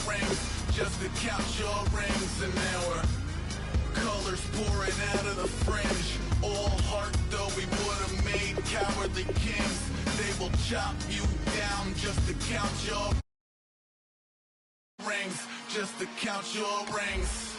rings, just to count your rings. And now we're colors pouring out of the fringe. All heart though we would have made cowardly kings. They will chop you down just to count your rings, just to count your rings.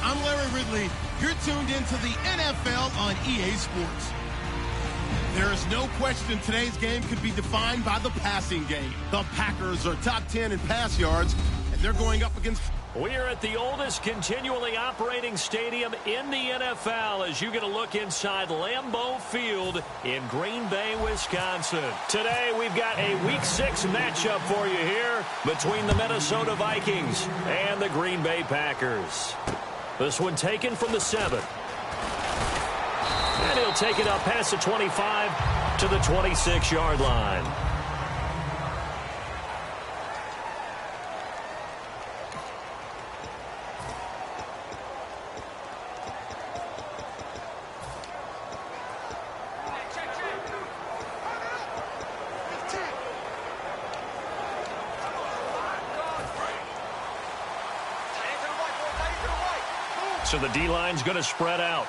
I'm Larry Ridley. You're tuned into the NFL on EA Sports. There is no question today's game could be defined by the passing game. The Packers are top 10 in pass yards, and they're going up against... We are at the oldest continually operating stadium in the NFL as you get a look inside Lambeau Field in Green Bay, Wisconsin. Today we've got a Week 6 matchup for you here between the Minnesota Vikings and the Green Bay Packers. This one taken from the 7. And he'll take it up past the 25 to the 26-yard line. So the D-line's going to spread out.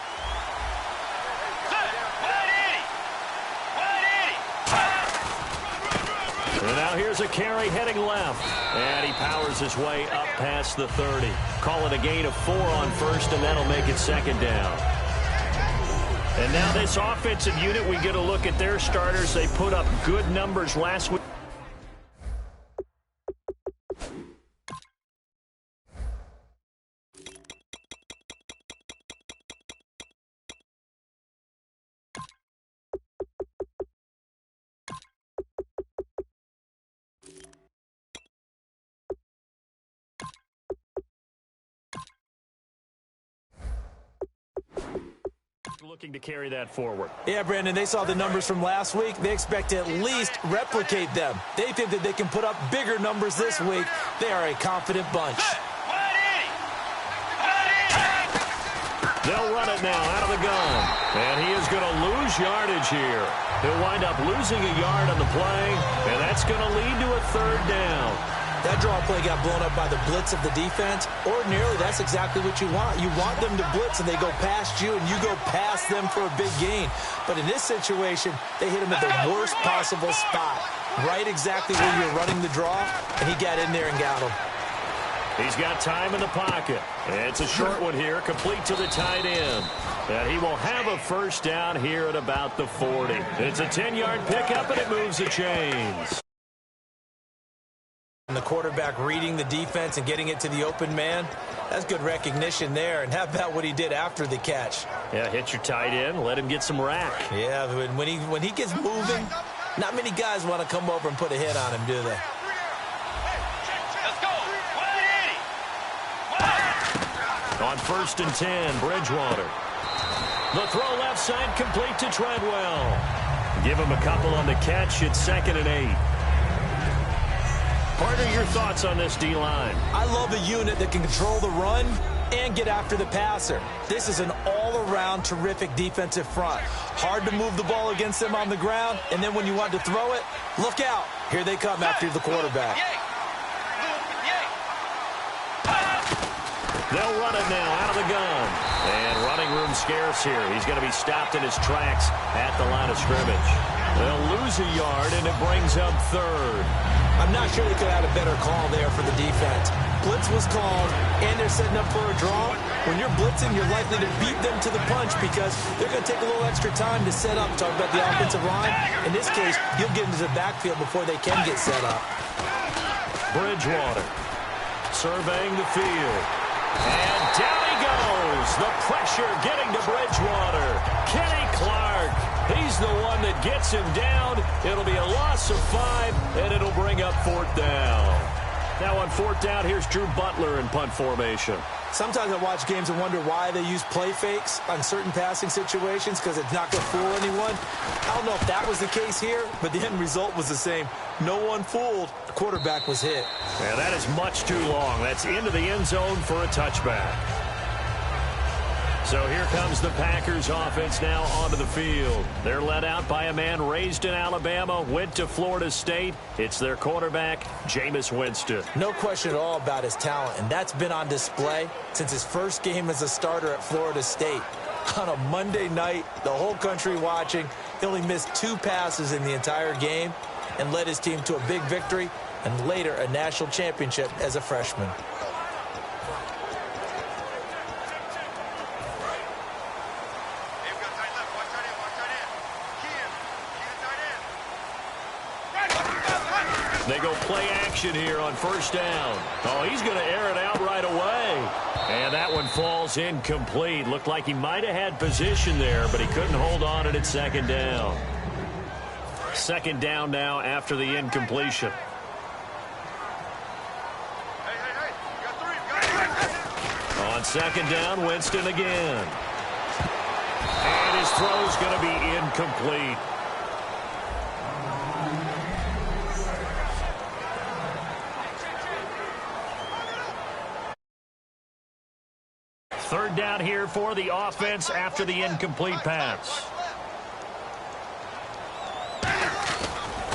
And now here's a carry heading left. And he powers his way up past the 30. Call it a gain of 4 on first, and that'll make it second down. And now this offensive unit, we get a look at their starters. They put up good numbers last week. Looking to carry that forward. Yeah, Brandon, they saw the numbers from last week. They expect to at least replicate them. They think that they can put up bigger numbers this week. They are a confident bunch. They'll run it now out of the gun. And he is going to lose yardage here. He'll wind up losing a yard on the play, and that's going to lead to a third down. That draw play got blown up by the blitz of the defense. Ordinarily, that's exactly what you want. You want them to blitz, and they go past you, and you go past them for a big gain. But in this situation, they hit him at the worst possible spot, right exactly where you're running the draw, and he got in there and got him. He's got time in the pocket. It's a short one here, complete to the tight end. And he will have a first down here at about the 40. It's a 10-yard pickup, and it moves the chains. And the quarterback reading the defense and getting it to the open man, that's good recognition there. And how about what he did after the catch? Yeah, hit your tight end, let him get some rack. Yeah, when he gets moving, not many guys want to come over and put a hit on him, do they? Let's go. 180. On 1st and 10, Bridgewater. The throw left side complete to Treadwell. Give him a couple on the catch. It's 2nd and 8. Partner, your thoughts on this D-line? I love a unit that can control the run and get after the passer. This is an all-around terrific defensive front. Hard to move the ball against them on the ground, and then when you want to throw it, look out. Here they come after the quarterback. They'll run it now out of the gun. And running room scarce here. He's going to be stopped in his tracks at the line of scrimmage. They'll lose a yard, and it brings up third. I'm not sure they could have had a better call there for the defense. Blitz was called, and they're setting up for a draw. When you're blitzing, you're likely to beat them to the punch because they're going to take a little extra time to set up. Talk about the offensive line. In this case, you'll get into the backfield before they can get set up. Bridgewater surveying the field. And down he goes. The pressure getting to Bridgewater. Kenny Clark. He's the one that gets him down. It'll be a loss of 5, and it'll bring up 4th down. Now on 4th down, here's Drew Butler in punt formation. Sometimes I watch games and wonder why they use play fakes on certain passing situations because it's not going to fool anyone. I don't know if that was the case here, but the end result was the same. No one fooled. The quarterback was hit. And that is much too long. That's into the end zone for a touchback. So here comes the Packers offense now onto the field. They're led out by a man raised in Alabama, went to Florida State. It's their quarterback, Jameis Winston. No question at all about his talent, and that's been on display since his first game as a starter at Florida State. On a Monday night, the whole country watching, he only missed 2 passes in the entire game and led his team to a big victory and later a national championship as a freshman. They go play action here on 1st down. Oh, he's going to air it out right away. And that one falls incomplete. Looked like he might have had position there, but he couldn't hold on it at 2nd down. 2nd down now after the incompletion. On 2nd down, Winston again. And his throw's going to be incomplete. Third down here for the offense after the incomplete pass.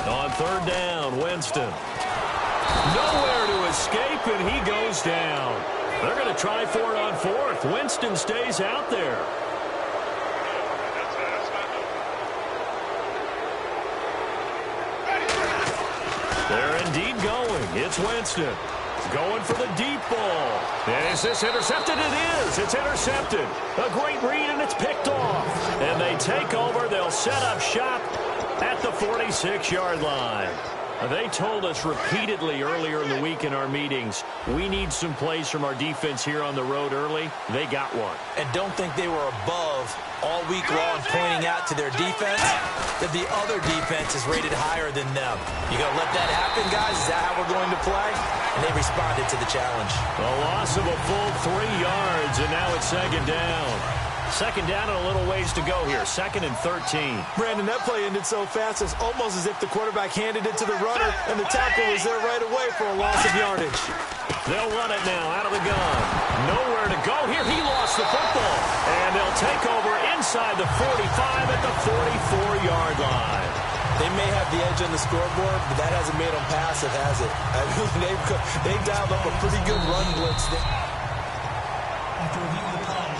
On 3rd down, Winston. Nowhere to escape, and he goes down. They're going to try for it on 4th. Winston stays out there. They're indeed going. It's Winston. Going for the deep ball. And is this intercepted? It is. It's intercepted. A great read, and it's picked off. And they take over. They'll set up shop at the 46-yard line. They told us repeatedly earlier in the week in our meetings, we need some plays from our defense here on the road early. They got one. And don't think they were above all week long pointing out to their defense that the other defense is rated higher than them. You going to let that happen, guys? Is that how we're going to play? And they responded to the challenge. A loss of a full 3 yards, and now it's 2nd down. 2nd down and a little ways to go here. 2nd and 13. Brandon, that play ended so fast, it's almost as if the quarterback handed it to the runner, and the tackle was there right away for a loss of yardage. They'll run it now out of the gun. Nowhere to go here. He lost the football. And they'll take over inside the 45 at the 44-yard line. They may have the edge on the scoreboard, but that hasn't made them passive, has it? I mean, they've dialed up a pretty good run blitz there. After reviewing the play,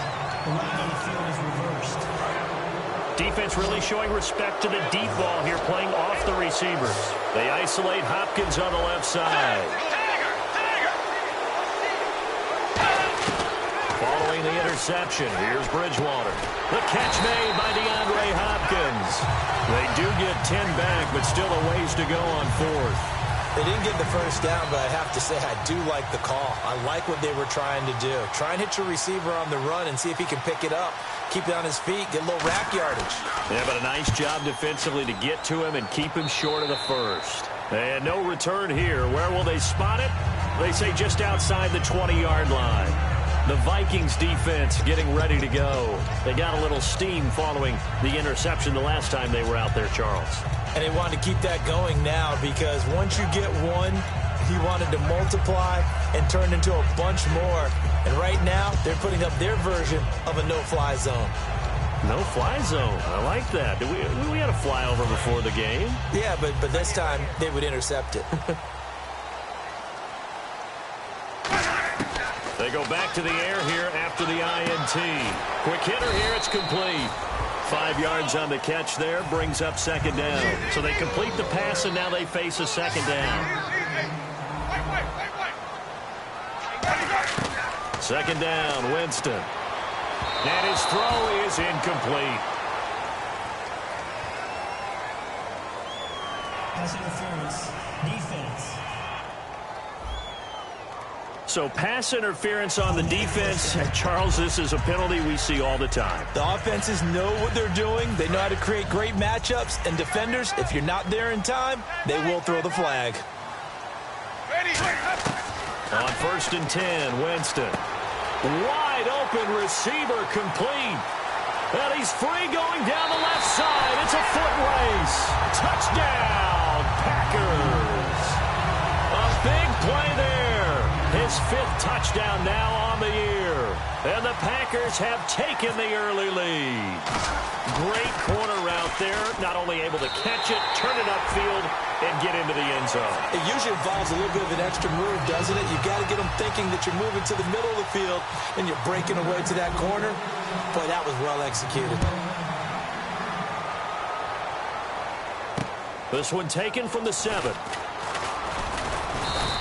the running on the field is reversed. Defense really showing respect to the deep ball here, playing off the receivers. They isolate Hopkins on the left side. Following the interception, here's Bridgewater. The catch made by DeAndre Hopkins. They do get 10 back, but still a ways to go on 4th. They didn't get the first down, but I have to say I do like the call. I like what they were trying to do. Try and hit your receiver on the run and see if he can pick it up. Keep it on his feet, get a little rack yardage. Yeah, but a nice job defensively to get to him and keep him short of the first. And no return here. Where will they spot it? They say just outside the 20-yard line. The Vikings defense getting ready to go. They got a little steam following the interception the last time they were out there, Charles. And they wanted to keep that going now because once you get one, you wanted to multiply and turn into a bunch more. And right now, they're putting up their version of a no-fly zone. No-fly zone. I like that. We had a flyover before the game. Yeah, but this time they would intercept it. They go back to the air here after the INT. Quick hitter here, it's complete. 5 yards on the catch there, brings up second down. So they complete the pass, and now they face a second down. Second down, Winston. And his throw is incomplete. Pass interference. Defense. So pass interference on the defense. Charles, this is a penalty we see all the time. The offenses know what they're doing. They know how to create great matchups. And defenders, if you're not there in time, they will throw the flag. On 1st and 10, Winston. Wide open receiver complete. And he's free going down the left side. It's a foot race. Touchdown, Packers. A big play there. His 5th touchdown now on the year. And the Packers have taken the early lead. Great corner route there. Not only able to catch it, turn it upfield, and get into the end zone. It usually involves a little bit of an extra move, doesn't it? You've got to get them thinking that you're moving to the middle of the field and you're breaking away to that corner. Boy, that was well executed. This one taken from the 7.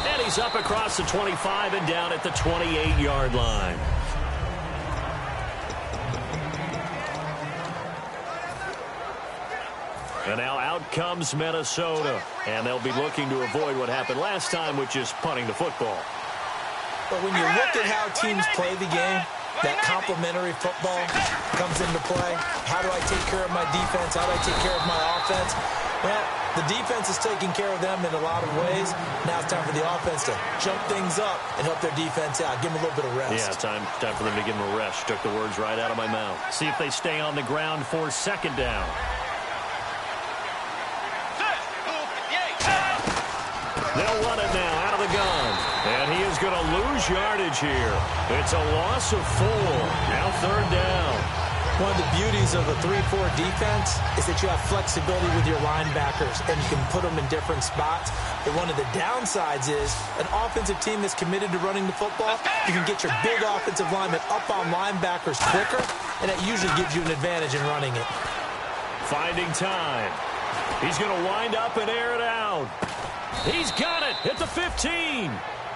And he's up across the 25 and down at the 28-yard line. And now out comes Minnesota. And they'll be looking to avoid what happened last time, which is punting the football. But when you look at how teams play the game, that complementary football comes into play. How do I take care of my defense? How do I take care of my offense? Well, the defense is taking care of them in a lot of ways. Now it's time for the offense to jump things up and help their defense out. Give them a little bit of rest. Yeah, time for them to give them a rest. Took the words right out of my mouth. See if they stay on the ground for second down. They'll run it now out of the gun. And he is going to lose yardage here. It's a loss of 4. Now 3rd down. One of the beauties of a 3-4 defense is that you have flexibility with your linebackers, and you can put them in different spots. But one of the downsides is an offensive team that's committed to running the football, you can get your big offensive linemen up on linebackers quicker, and that usually gives you an advantage in running it. Finding time. He's going to wind up and air it out. He's got it at the 15.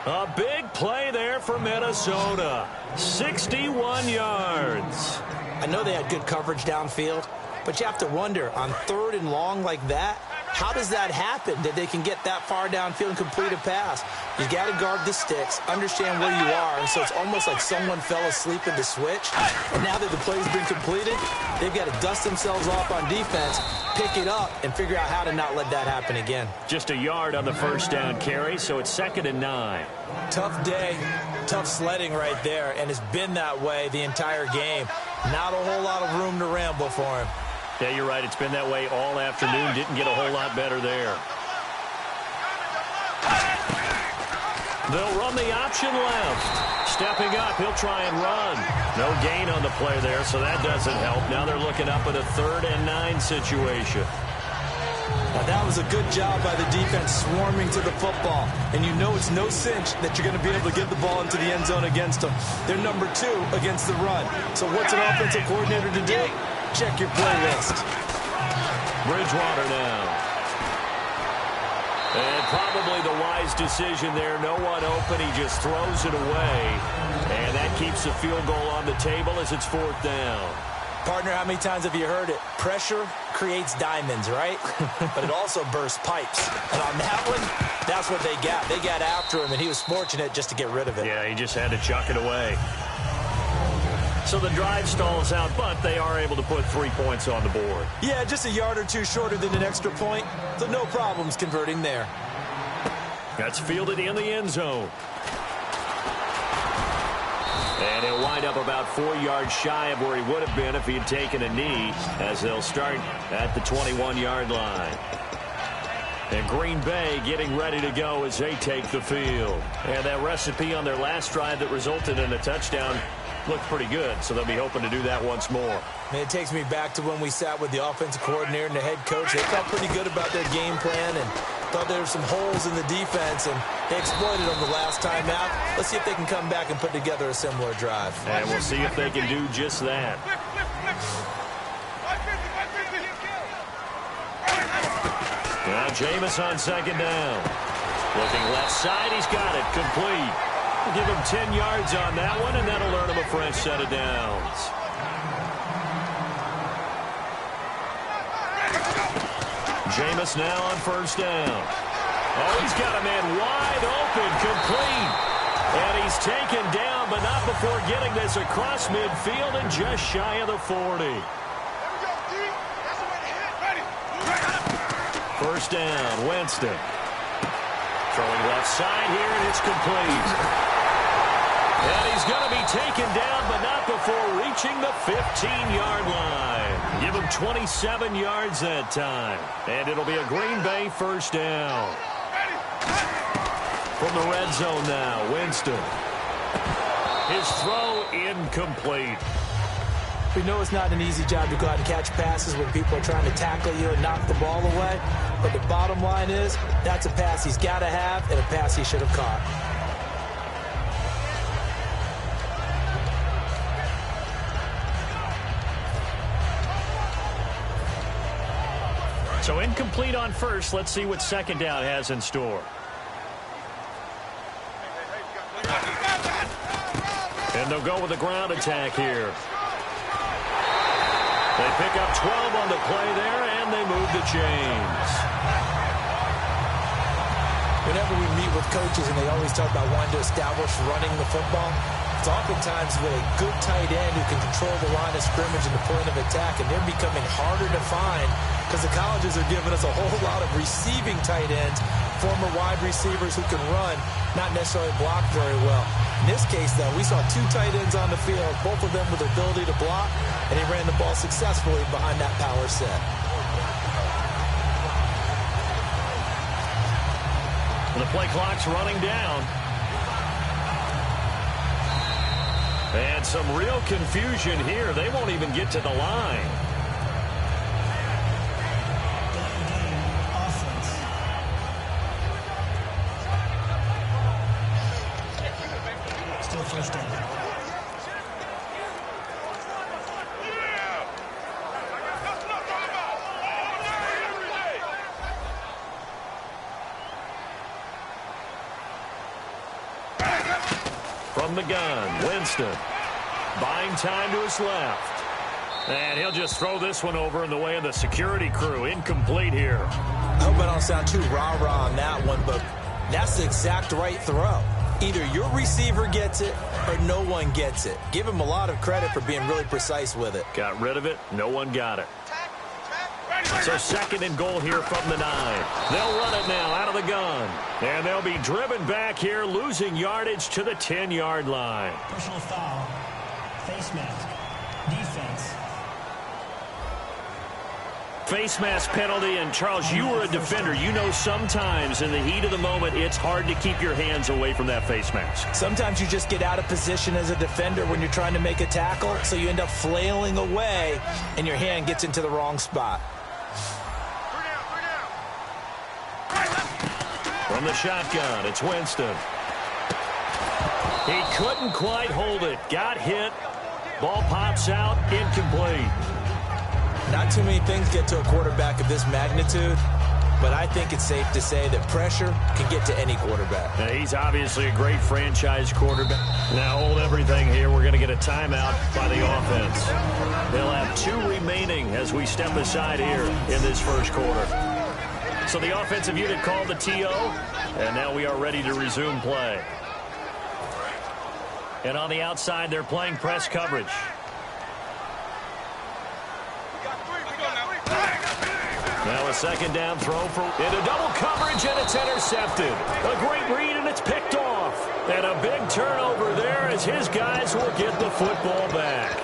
A big play there for Minnesota. 61 yards. I know they had good coverage downfield, but you have to wonder, on 3rd and long like that, how does that happen that they can get that far downfield and complete a pass? You got to guard the sticks, understand where you are, and so it's almost like someone fell asleep at the switch, and now that the play's been completed, they've got to dust themselves off on defense, pick it up, and figure out how to not let that happen again. Just a yard on the 1st down carry, so it's 2nd and 9. Tough day, tough sledding right there, and it's been that way the entire game. Not a whole lot of room to ramble for him. Yeah, you're right. It's been that way all afternoon. Didn't get a whole lot better there. They'll run the option left. Stepping up, he'll try and run. No gain on the play there, so that doesn't help. Now they're looking up at a 3rd and 9 situation. Now that was a good job by the defense swarming to the football. And you know it's no cinch that you're going to be able to get the ball into the end zone against them. They're number 2 against the run. So what's an offensive coordinator to do? Check your playlist. Bridgewater now. And probably the wise decision there. No one open. He just throws it away. And that keeps the field goal on the table as it's 4th down. Partner, how many times have you heard it? Pressure creates diamonds, right? But it also bursts pipes. And on that one, that's what they got. They got after him, and he was fortunate just to get rid of it. Yeah, he just had to chuck it away. So the drive stalls out, but they are able to put 3 points on the board. Yeah, just a yard or two shorter than an extra point, so no problems converting there. That's fielded in the end zone. And he'll wind up about 4 yards shy of where he would have been if he had taken a knee, as they'll start at the 21-yard line. And Green Bay getting ready to go as they take the field. And that recipe on their last drive that resulted in a touchdown looked pretty good, so they'll be hoping to do that once more. And it takes me back to when we sat with the offensive coordinator and the head coach. They felt pretty good about their game plan and thought there were some holes in the defense, and they exploited them the last time out. Let's see if they can come back and put together a similar drive. And we'll see if they can do just that. Now Jameis on second down. Looking left side, he's got it. Complete. We'll give him 10 yards on that one, and that'll earn him a fresh set of downs. Jameis now on first down. Oh, he's got a man wide open, complete. And he's taken down, but not before getting this across midfield and just shy of the 40. First down, Winston. Throwing left side here, and it's complete. And he's going to be taken down, but not before reaching the 15-yard line. Give him 27 yards that time. And it'll be a Green Bay first down. From the red zone now, Winston. His throw incomplete. We know it's not an easy job to go out and catch passes when people are trying to tackle you and knock the ball away. But the bottom line is, that's a pass he's got to have and a pass he should have caught. So incomplete on first. Let's see what second down has in store. And they'll go with a ground attack here. They pick up 12 on the play there, and they move the chains. Whenever we meet with coaches and they always talk about wanting to establish running the football, it's oftentimes with a good tight end who can control the line of scrimmage and the point of attack, and they're becoming harder to find because the colleges are giving us a whole lot of receiving tight ends, former wide receivers who can run, not necessarily block very well. In this case, though, we saw two tight ends on the field, both of them with the ability to block, and he ran the ball successfully behind that power set. The play clock's running down. And some real confusion here. They won't even get to the line. Still first down. From the gun, Winston. Buying time to his left. And he'll just throw this one over in the way of the security crew. Incomplete here. I hope I don't sound too rah-rah on that one, but that's the exact right throw. Either your receiver gets it or no one gets it. Give him a lot of credit for being really precise with it. Got rid of it. No one got it. So second and goal here from the 9. They'll run it now out of the gun. And they'll be driven back here, losing yardage to the 10-yard line. Personal foul. Face mask. Defense. Face mask penalty, and Charles, you were a defender. You know sometimes in the heat of the moment, it's hard to keep your hands away from that face mask. Sometimes you just get out of position as a defender when you're trying to make a tackle, so you end up flailing away, and your hand gets into the wrong spot. From the shotgun, it's Winston. He couldn't quite hold it. Got hit. Ball pops out. Incomplete. Not too many things get to a quarterback of this magnitude, but I think it's safe to say that pressure can get to any quarterback. Now, he's obviously a great franchise quarterback. Now, hold everything here. We're going to get a timeout by the offense. They'll have 2 remaining as we step aside here in this first quarter. So the offensive unit called the TO, and now we are ready to resume play. And on the outside, they're playing press coverage. Now a second down throw into double coverage, and it's intercepted. A great read, and it's picked off. And a big turnover there as his guys will get the football back.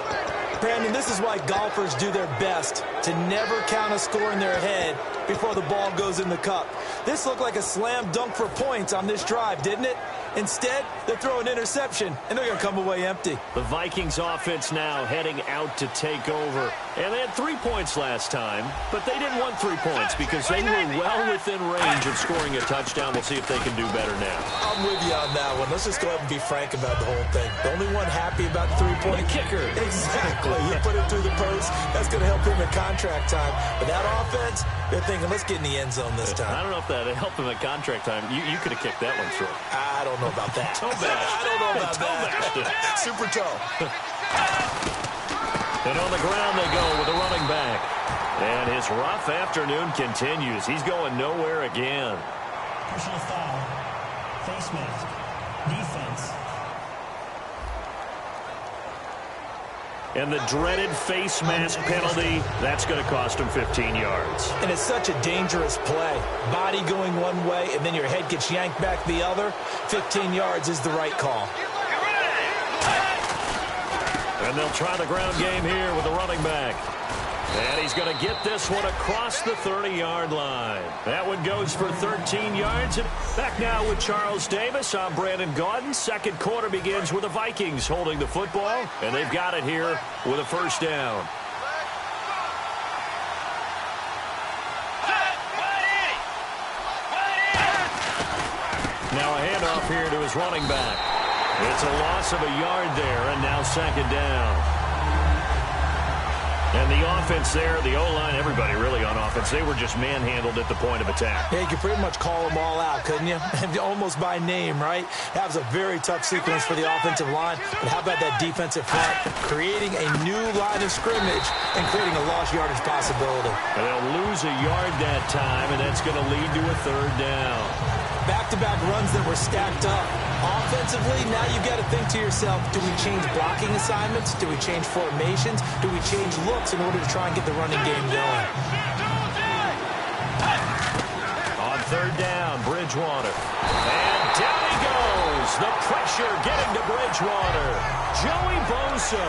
Brandon, this is why golfers do their best to never count a score in their head before the ball goes in the cup. This looked like a slam dunk for points on this drive, didn't it? Instead, they throw an interception, and they're going to come away empty. The Vikings offense now heading out to take over. And they had 3 points last time, but they didn't want 3 points because they were well within range of scoring a touchdown. We'll see if they can do better now. I'm with you on that one. Let's just go ahead and be frank about the whole thing. The only one happy about the 3-point kicker. Exactly. You put it through the post. That's going to help him at contract time. But that offense, they're thinking, let's get in the end zone this time. I don't know if that helped him at contract time. You could have kicked that one short. I don't know about that. Toe bash. I don't know about that. Super toe. And on the ground they go with a running back. And his rough afternoon continues. He's going nowhere again. Personal foul. Face mask. Defense. And the dreaded face mask penalty, that's going to cost him 15 yards. And it's such a dangerous play. Body going one way, and then your head gets yanked back the other. 15 yards is the right call. And they'll try the ground game here with the running back. And he's going to get this one across the 30-yard line. That one goes for 13 yards. And back now with Charles Davis. I'm Brandon Gaudin. Second quarter begins with the Vikings holding the football. And they've got it here with a first down. Now a handoff here to his running back. It's a loss of a yard there, and now second down. And the offense there, the O-line, everybody really on offense, they were just manhandled at the point of attack. Yeah, you could pretty much call them all out, couldn't you? Almost by name, right? That was a very tough sequence for the offensive line. But how about that defensive front? Creating a new line of scrimmage and creating a lost yardage possibility. And they'll lose a yard that time, and that's going to lead to a third down. Back-to-back runs that were stacked up. Offensively, now you've got to think to yourself, do we change blocking assignments? Do we change formations? Do we change looks in order to try and get the running game going? On third down, Bridgewater. And down he goes. The pressure getting to Bridgewater. Joey Bosa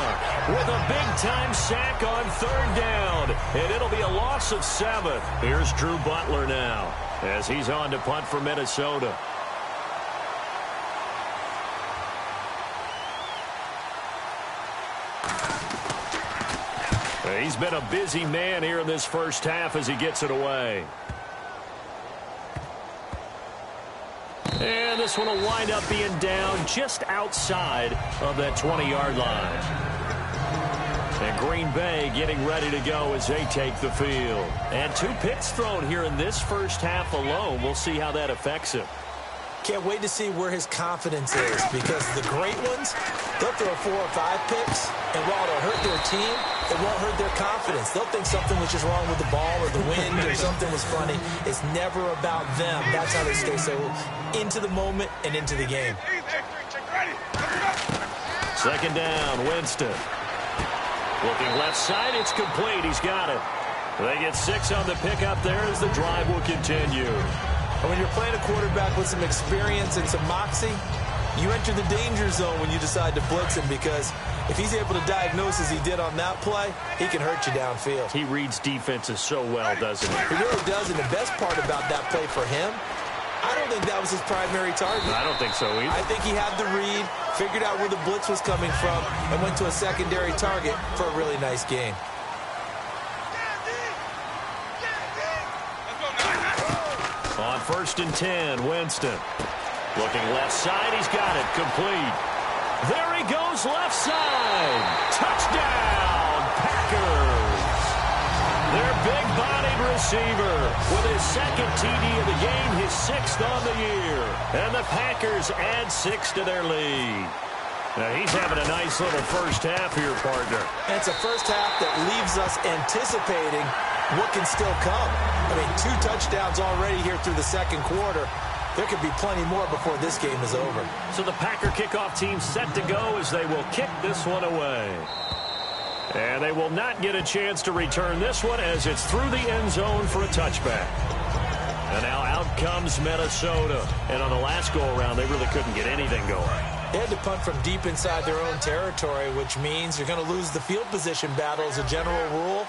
with a big-time sack on third down. And it'll be a loss of 7. Here's Drew Butler now as he's on to punt for Minnesota. He's been a busy man here in this first half as he gets it away. And this one will wind up being down just outside of that 20-yard line. And Green Bay getting ready to go as they take the field. And 2 picks thrown here in this first half alone. We'll see how that affects him. Can't wait to see where his confidence is, because the great ones, they'll throw 4 or 5 picks, and while it'll hurt their team, it won't hurt their confidence. They'll think something was just wrong with the ball or the wind or something was funny. It's never about them. That's how they stay so into the moment and into the game. Second down, Winston. Looking left side, it's complete. He's got it. They get 6 on the pickup there as the drive will continue. And when you're playing a quarterback with some experience and some moxie, you enter the danger zone when you decide to blitz him, because if he's able to diagnose as he did on that play, he can hurt you downfield. He reads defenses so well, doesn't he? He really does, and the best part about that play for him, I don't think that was his primary target. I don't think so either. I think he had the read, figured out where the blitz was coming from, and went to a secondary target for a really nice game. On 1st and 10, Winston. Looking left side, he's got it. Complete. There he goes, left side. Touchdown, Packers. Their big-bodied receiver with his 2nd TD of the game, his 6th on the year. And the Packers add 6 to their lead. Now, he's having a nice little first half here, partner. And it's a first half that leaves us anticipating what can still come. I mean, 2 touchdowns already here through the second quarter. There could be plenty more before this game is over. So the Packer kickoff team set to go as they will kick this one away. And they will not get a chance to return this one as it's through the end zone for a touchback. And now out comes Minnesota. And on the last go-around, they really couldn't get anything going. They had to punt from deep inside their own territory, which means you're going to lose the field position battle as a general rule.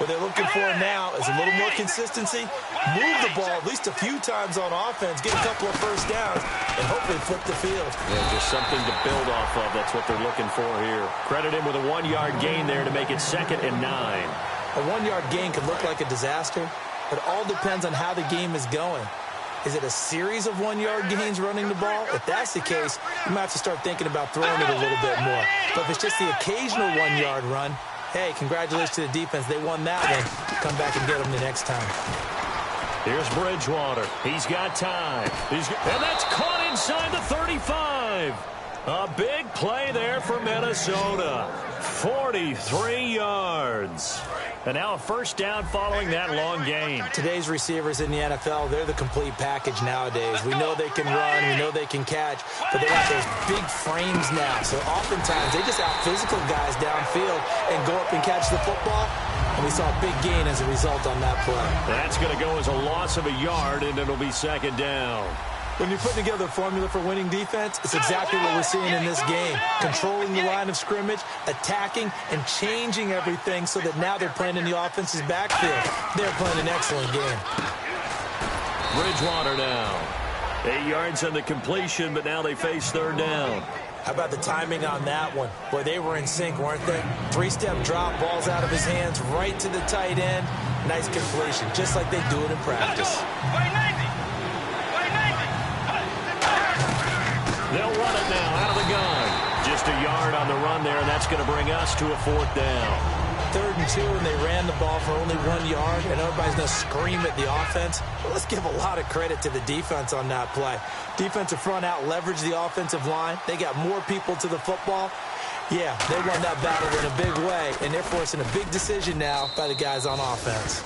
What they're looking for now is a little more consistency, move the ball at least a few times on offense, get a couple of first downs, and hopefully flip the field. Yeah, just something to build off of. That's what they're looking for here. Credit him with a 1-yard gain there to make it 2nd and 9. A 1-yard gain could look like a disaster. It all depends on how the game is going. Is it a series of 1-yard gains running the ball? If that's the case, you might have to start thinking about throwing it a little bit more. But if it's just the occasional 1-yard run, hey, congratulations to the defense. They won that one. Come back and get them the next time. Here's Bridgewater. He's got time. And that's caught inside the 35. A big play there for Minnesota. 43 yards. And now a first down following that long gain. Today's receivers in the NFL, they're the complete package nowadays. We know they can run, we know they can catch, but they got those big frames now. So oftentimes they just out-physical guys downfield and go up and catch the football. And we saw a big gain as a result on that play. That's going to go as a loss of a yard, and it'll be 2nd down. When you put together a formula for winning defense, it's exactly what we're seeing in this game. Controlling the line of scrimmage, attacking, and changing everything so that now they're playing in the offense's backfield. They're playing an excellent game. Bridgewater now. 8 yards on the completion, but now they face 3rd down. How about the timing on that one? Boy, they were in sync, weren't they? 3-step drop, balls out of his hands, right to the tight end. Nice completion, just like they do it in practice. They'll run it now out of the gun. Just a yard on the run there, and that's going to bring us to a 4th down. 3rd and 2, and they ran the ball for only 1 yard, and everybody's going to scream at the offense. Well, let's give a lot of credit to the defense on that play. Defensive front out leveraged the offensive line. They got more people to the football. Yeah, they won that battle in a big way, and they're forcing a big decision now by the guys on offense.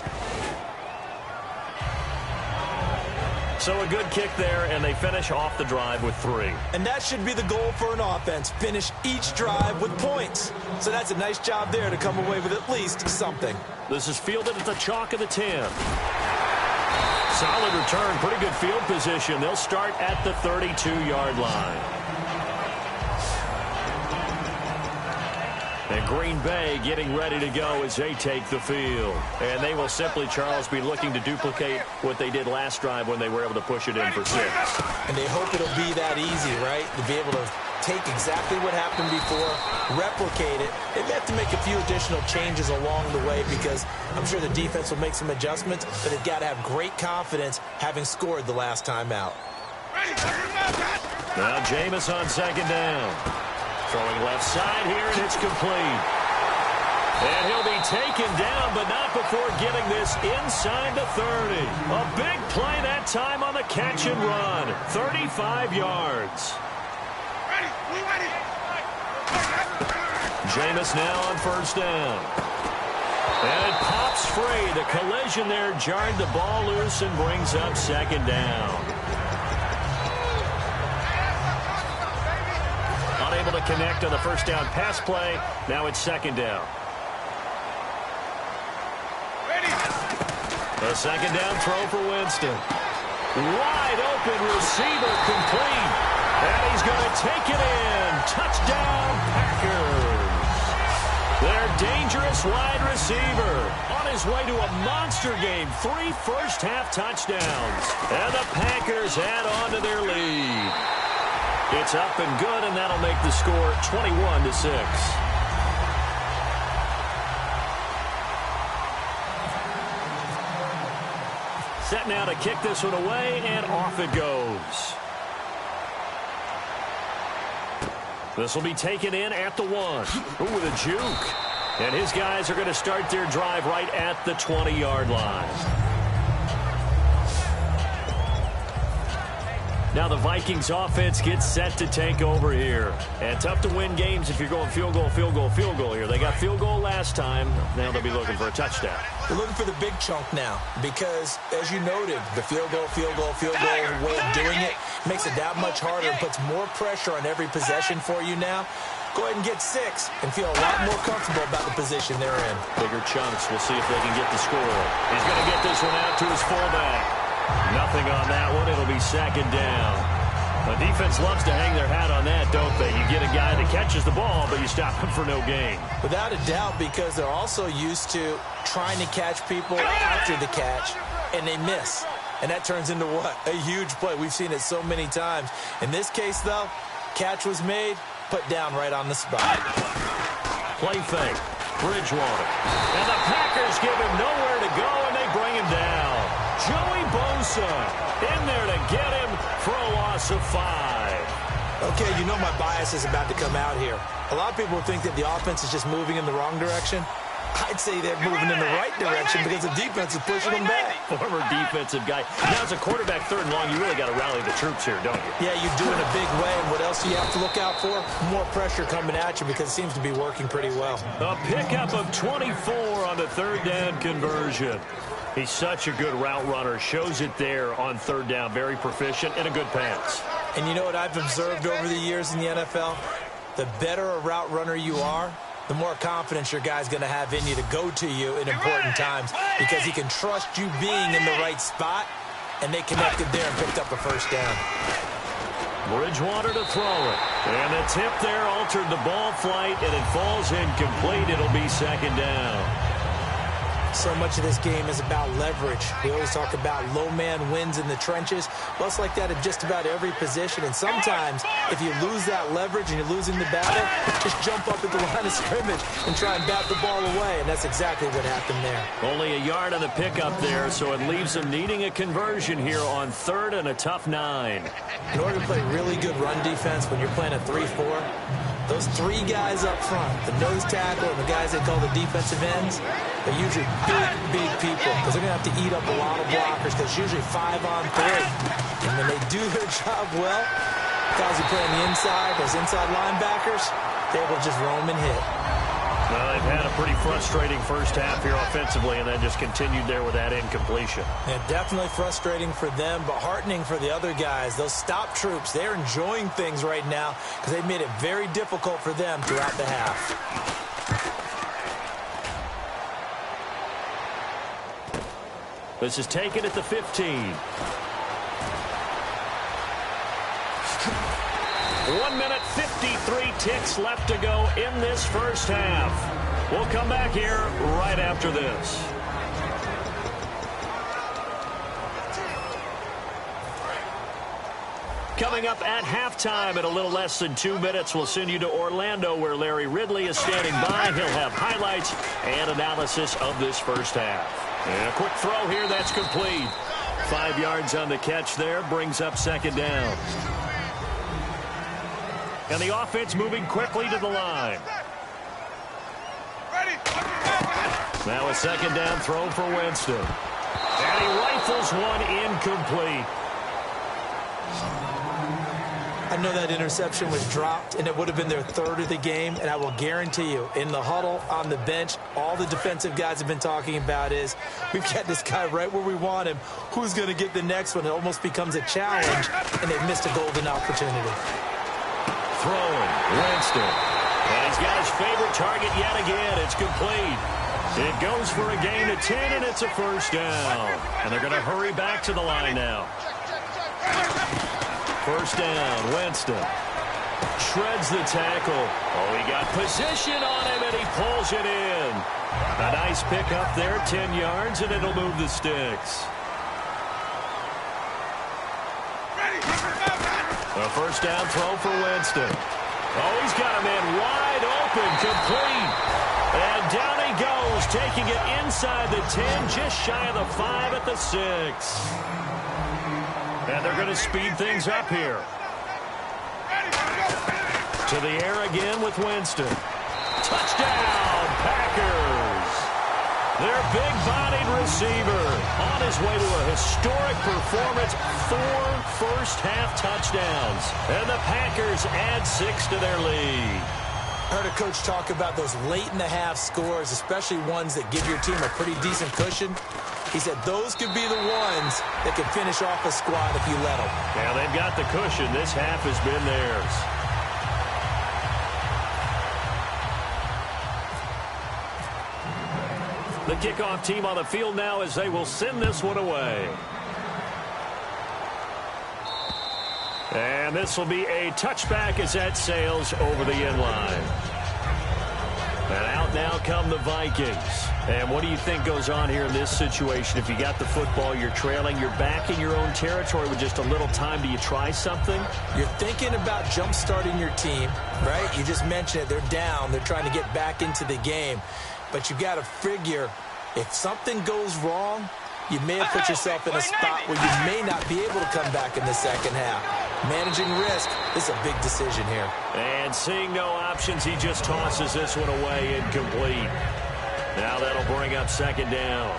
So a good kick there, and they finish off the drive with 3. And that should be the goal for an offense, finish each drive with points. So that's a nice job there to come away with at least something. This is fielded at the chalk of the 10. Solid return, pretty good field position. They'll start at the 32-yard line. And Green Bay getting ready to go as they take the field. And they will simply, Charles, be looking to duplicate what they did last drive when they were able to push it in for 6. And they hope it'll be that easy, right? To be able to take exactly what happened before, replicate it. They may have to make a few additional changes along the way because I'm sure the defense will make some adjustments, but they've got to have great confidence having scored the last time out. Now Jameis on 2nd down. Throwing left side here, and it's complete. And he'll be taken down, but not before getting this inside the 30. A big play that time on the catch and run. 35 yards. Jameis now on 1st down. And it pops free. The collision there jarred the ball loose and brings up 2nd down. Unable to connect on the 1st down pass play. Now it's 2nd down. A 2nd down throw for Winston. Wide open receiver complete. And he's going to take it in. Touchdown Packers. Their dangerous wide receiver on his way to a monster game. 3 first-half touchdowns. And the Packers add on to their lead. It's up and good, and that'll make the score 21-6. Set now to kick this one away, and off it goes. This will be taken in at the 1. Ooh, with a juke. And his guys are going to start their drive right at the 20-yard line. Now the Vikings offense gets set to take over here. And tough to win games if you're going field goal, field goal, field goal here. They got field goal last time. Now they'll be looking for a touchdown. They're looking for the big chunk now because, as you noted, the field goal way of doing it makes it that much harder and puts more pressure on every possession for you now. Go ahead and get 6 and feel a lot more comfortable about the position they're in. Bigger chunks. We'll see if they can get the score. He's going to get this one out to his fullback. Nothing on that one. It'll be 2nd down. The defense loves to hang their hat on that, don't they? You get a guy that catches the ball, but you stop him for no gain. Without a doubt, because they're also used to trying to catch people after the catch, and they miss. And that turns into what? A huge play. We've seen it so many times. In this case, though, catch was made, put down right on the spot. Play fake. Bridgewater. And the Packers give him nowhere to go, and they bring him down. Joey Bosa in there to get him for a loss of 5. Okay, you know my bias is about to come out here. A lot of people think that the offense is just moving in the wrong direction. I'd say they're moving in the right direction because the defense is pushing them back. Former defensive guy. Now, as a quarterback, 3rd and long, you really got to rally the troops here, don't you? Yeah, you do in a big way. And what else do you have to look out for? More pressure coming at you because it seems to be working pretty well. A pickup of 24 on the 3rd down conversion. He's such a good route runner. Shows it there on 3rd down. Very proficient and a good pass. And you know what I've observed over the years in the NFL? The better a route runner you are, the more confidence your guy's going to have in you to go to you in important times because he can trust you being in the right spot, and they connected there and picked up a 1st down. Bridgewater to throw it. And the tip there altered the ball flight, and it falls incomplete. It'll be 2nd down. So much of this game is about leverage. We always talk about low man wins in the trenches. Well, it's like that in just about every position. And sometimes, if you lose that leverage and you're losing the battle, just jump up at the line of scrimmage and try and bat the ball away. And that's exactly what happened there. Only a yard on the pickup there, so it leaves them needing a conversion here on 3rd and a tough 9. In order to play really good run defense when you're playing a 3-4, those 3 guys up front, the nose tackle and the guys they call the defensive ends, they're usually big people because they're going to have to eat up a lot of blockers because it's usually 5 on 3. And when they do their job well, guys who play on the inside, those inside linebackers, they will just roam and hit. Well, they've had a pretty frustrating first half here offensively, and then just continued there with that incompletion. Yeah, definitely frustrating for them, but heartening for the other guys. Those stop troops, they're enjoying things right now because they've made it very difficult for them throughout the half. This is taken at the 15. 1 minute, 53 ticks left to go in this first half. We'll come back here right after this. Coming up at halftime in a little less than 2 minutes, we'll send you to Orlando where Larry Ridley is standing by. He'll have highlights and analysis of this first half. And a quick throw here, that's complete. 5 yards on the catch there, brings up 2nd down. And the offense moving quickly to the line. Now a 2nd down throw for Winston. And he rifles one incomplete. I know that interception was dropped, and it would have been their 3rd of the game, and I will guarantee you, in the huddle, on the bench, all the defensive guys have been talking about is, we've got this guy right where we want him. Who's going to get the next one? It almost becomes a challenge, and they've missed a golden opportunity. Throwing, Winston. And he's got his favorite target yet again. It's complete. It goes for a gain of 10, and it's a 1st down. And they're going to hurry back to the line now. 1st down, Winston. Shreds the tackle. Oh, he got position on him, and he pulls it in. A nice pickup there, 10 yards, and it'll move the sticks. A 1st down throw for Winston. Oh, he's got a man wide open, complete. And down he goes, taking it inside the 10, just shy of the 5 at the 6. And they're going to speed things up here. To the air again with Winston. Touchdown, Packers. Their big-bodied receiver on his way to a historic performance, 4 first-half touchdowns. And the Packers add 6 to their lead. I heard a coach talk about those late-in-the-half scores, especially ones that give your team a pretty decent cushion. He said those could be the ones that could finish off a squad if you let them. Yeah, they've got the cushion. This half has been theirs. The kickoff team on the field now as they will send this one away. And this will be a touchback as that sails over the end line. And out now come the Vikings. And what do you think goes on here in this situation? If you got the football, you're trailing, you're back in your own territory with just a little time. Do you try something? You're thinking about jump-starting your team, right? You just mentioned it. They're down. They're trying to get back into the game. But you got to figure, if something goes wrong, you may have put yourself in a spot where you may not be able to come back in the second half. Managing risk is a big decision here. And seeing no options, he just tosses this one away incomplete. Now that'll bring up second down.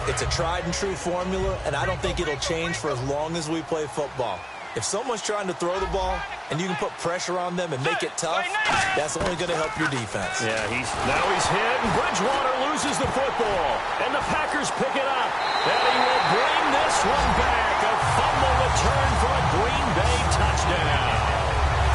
It's a tried-and-true formula, and I don't think it'll change for as long as we play football. If someone's trying to throw the ball and you can put pressure on them and make it tough, that's only going to help your defense. Yeah, now he's hit, and Bridgewater loses the football. And the Packers pick it up. And he will bring this one back. A fumble return for a Green Bay touchdown.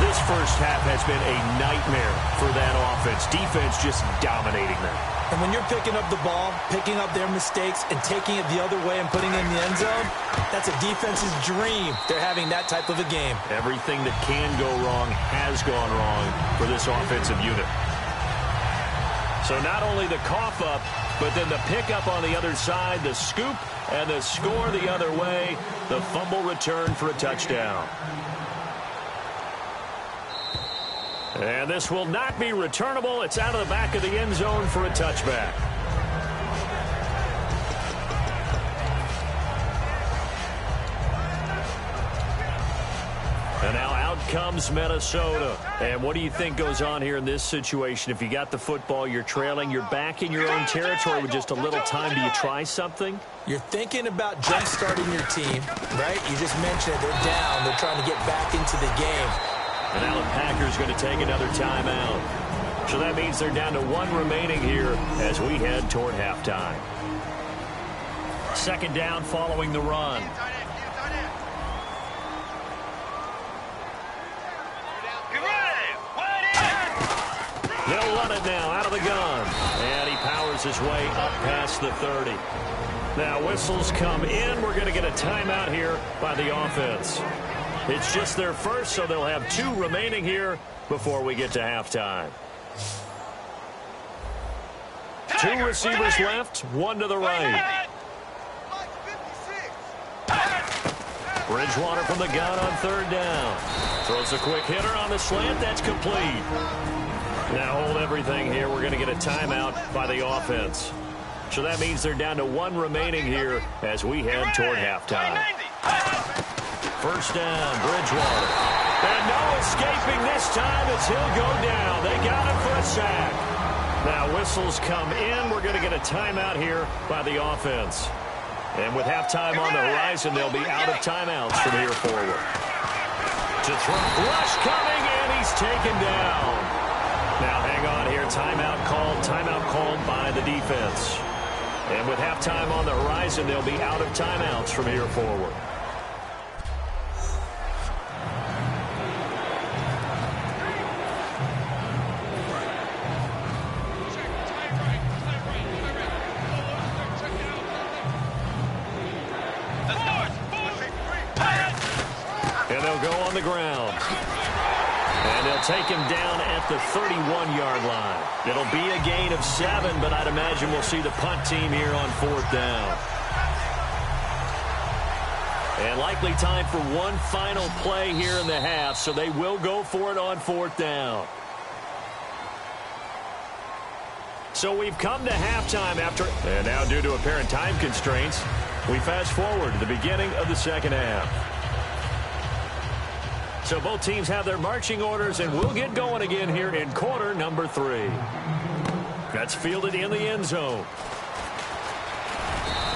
This first half has been a nightmare for that offense. Defense just dominating them. And when you're picking up the ball, picking up their mistakes, and taking it the other way and putting it in the end zone, that's a defense's dream. They're having that type of a game. Everything that can go wrong has gone wrong for this offensive unit. So not only the cough up, but then the pickup on the other side, the scoop, and the score the other way, the fumble return for a touchdown. And this will not be returnable. It's out of the back of the end zone for a touchback. And now out comes Minnesota. And what do you think goes on here in this situation? If you got the football, you're trailing, you're back in your own territory with just a little time. Do you try something? You're thinking about jump-starting your team, right? You just mentioned it. They're down. They're trying to get back into the game. And now the Packers going to take another timeout. So that means they're down to one remaining here as we head toward halftime. Second down following the run. They'll run it now out of the gun. And he powers his way up past the 30. Now whistles come in. We're going to get a timeout here by the offense. It's just their first, so they'll have two remaining here before we get to halftime. Two receivers left, one to the right. Bridgewater from the gun on third down. Throws a quick hitter on the slant. That's complete. Now hold everything here. We're going to get a timeout by the offense. So that means they're down to one remaining here as we head toward halftime. First down, Bridgewater. And no escaping this time as he'll go down. They got him for a sack. Now whistles come in. We're going to get a timeout here by the offense. And with halftime on the horizon, they'll be out of timeouts from here forward. To throw, rush coming, and he's taken down. Now hang on here. Timeout called by the defense. And with halftime on the horizon, they'll be out of timeouts from here forward. And they'll go on the ground. And they'll take him down at the 31-yard line. It'll be a gain of 7, but I'd imagine we'll see the punt team here on fourth down. And likely time for one final play here in the half, so they will go for it on fourth down. So we've come to halftime after, and now due to apparent time constraints, we fast forward to the beginning of the second half. So both teams have their marching orders, and we'll get going again here in quarter number 3. That's fielded in the end zone.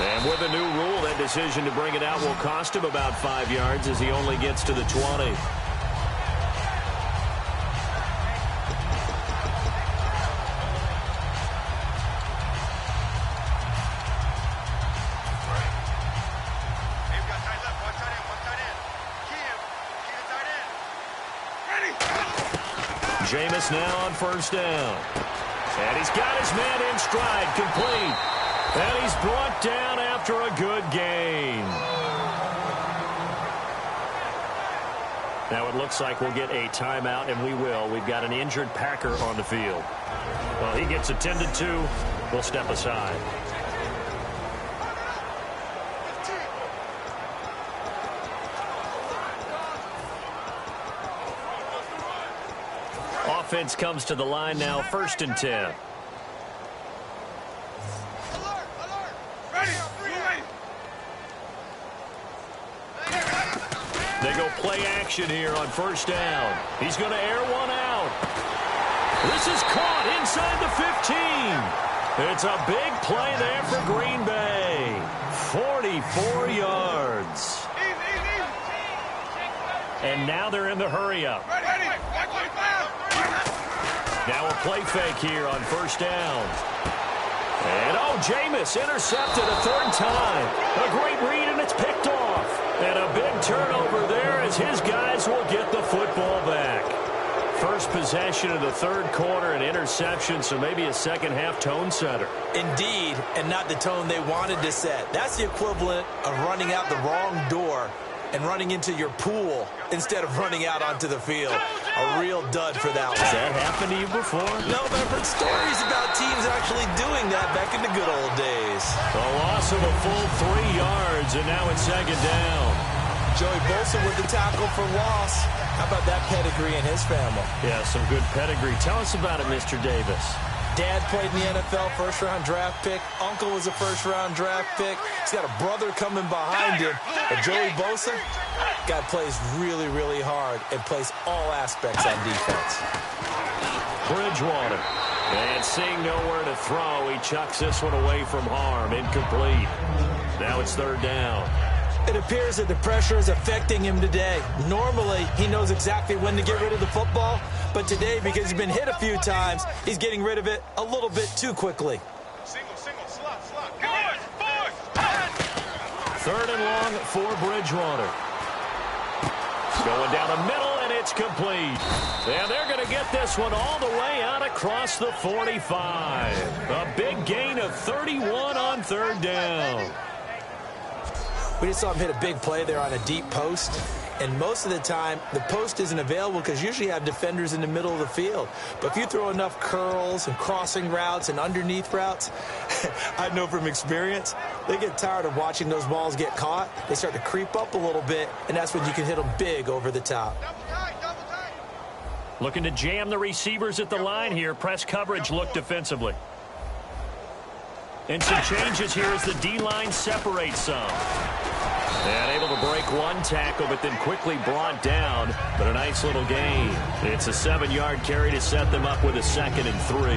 And with a new rule, that decision to bring it out will cost him about 5 yards as he only gets to the 20. Jameis now on first down. And he's got his man in stride, complete. And he's brought down after a good gain. Now it looks like we'll get a timeout, and we will. We've got an injured Packer on the field. Well, he gets attended to. We'll step aside. Offense comes to the line now, 1st and 10. They go play action here on 1st down. He's going to air one out. This is caught inside the 15. It's a big play there for Green Bay. 44 yards. And now they're in the hurry-up. Now a play fake here on 1st down. And, Jameis intercepted a 3rd time. A great read, and it's picked off. And a big turnover there as his guys will get the football back. First possession of the 3rd quarter, an interception, so maybe a second-half tone setter. Indeed, and not the tone they wanted to set. That's the equivalent of running out the wrong door and running into your pool instead of running out onto the field. A real dud for that one. Has that happened to you before? No, but I've heard stories about teams actually doing that back in the good old days. A loss of a full 3 yards, and now it's 2nd down. Joey Bosa with the tackle for loss. How about that pedigree in his family? Yeah, some good pedigree. Tell us about it, Mr. Davis. Dad played in the NFL, 1st-round draft pick. Uncle was a 1st-round draft pick. He's got a brother coming behind him. But Joey Bosa, guy plays really, really hard and plays all aspects on defense. Bridgewater. And seeing nowhere to throw, he chucks this one away from harm. Incomplete. Now it's 3rd down. It appears that the pressure is affecting him today. Normally, he knows exactly when to get rid of the football. But today, because he's been hit a few times, he's getting rid of it a little bit too quickly. Slot. 3rd and long for Bridgewater. Going down the middle, and it's complete. And they're going to get this one all the way out across the 45. A big gain of 31 on 3rd down. We just saw him hit a big play there on a deep post. And most of the time, the post isn't available because usually you have defenders in the middle of the field. But if you throw enough curls and crossing routes and underneath routes, I know from experience, they get tired of watching those balls get caught. They start to creep up a little bit, and that's when you can hit them big over the top. Looking to jam the receivers at the line here. Press coverage look defensively. And some changes here as the D-line separates some. And able to break one tackle, but then quickly brought down. But a nice little gain. It's a 7-yard carry to set them up with a 2nd and 3.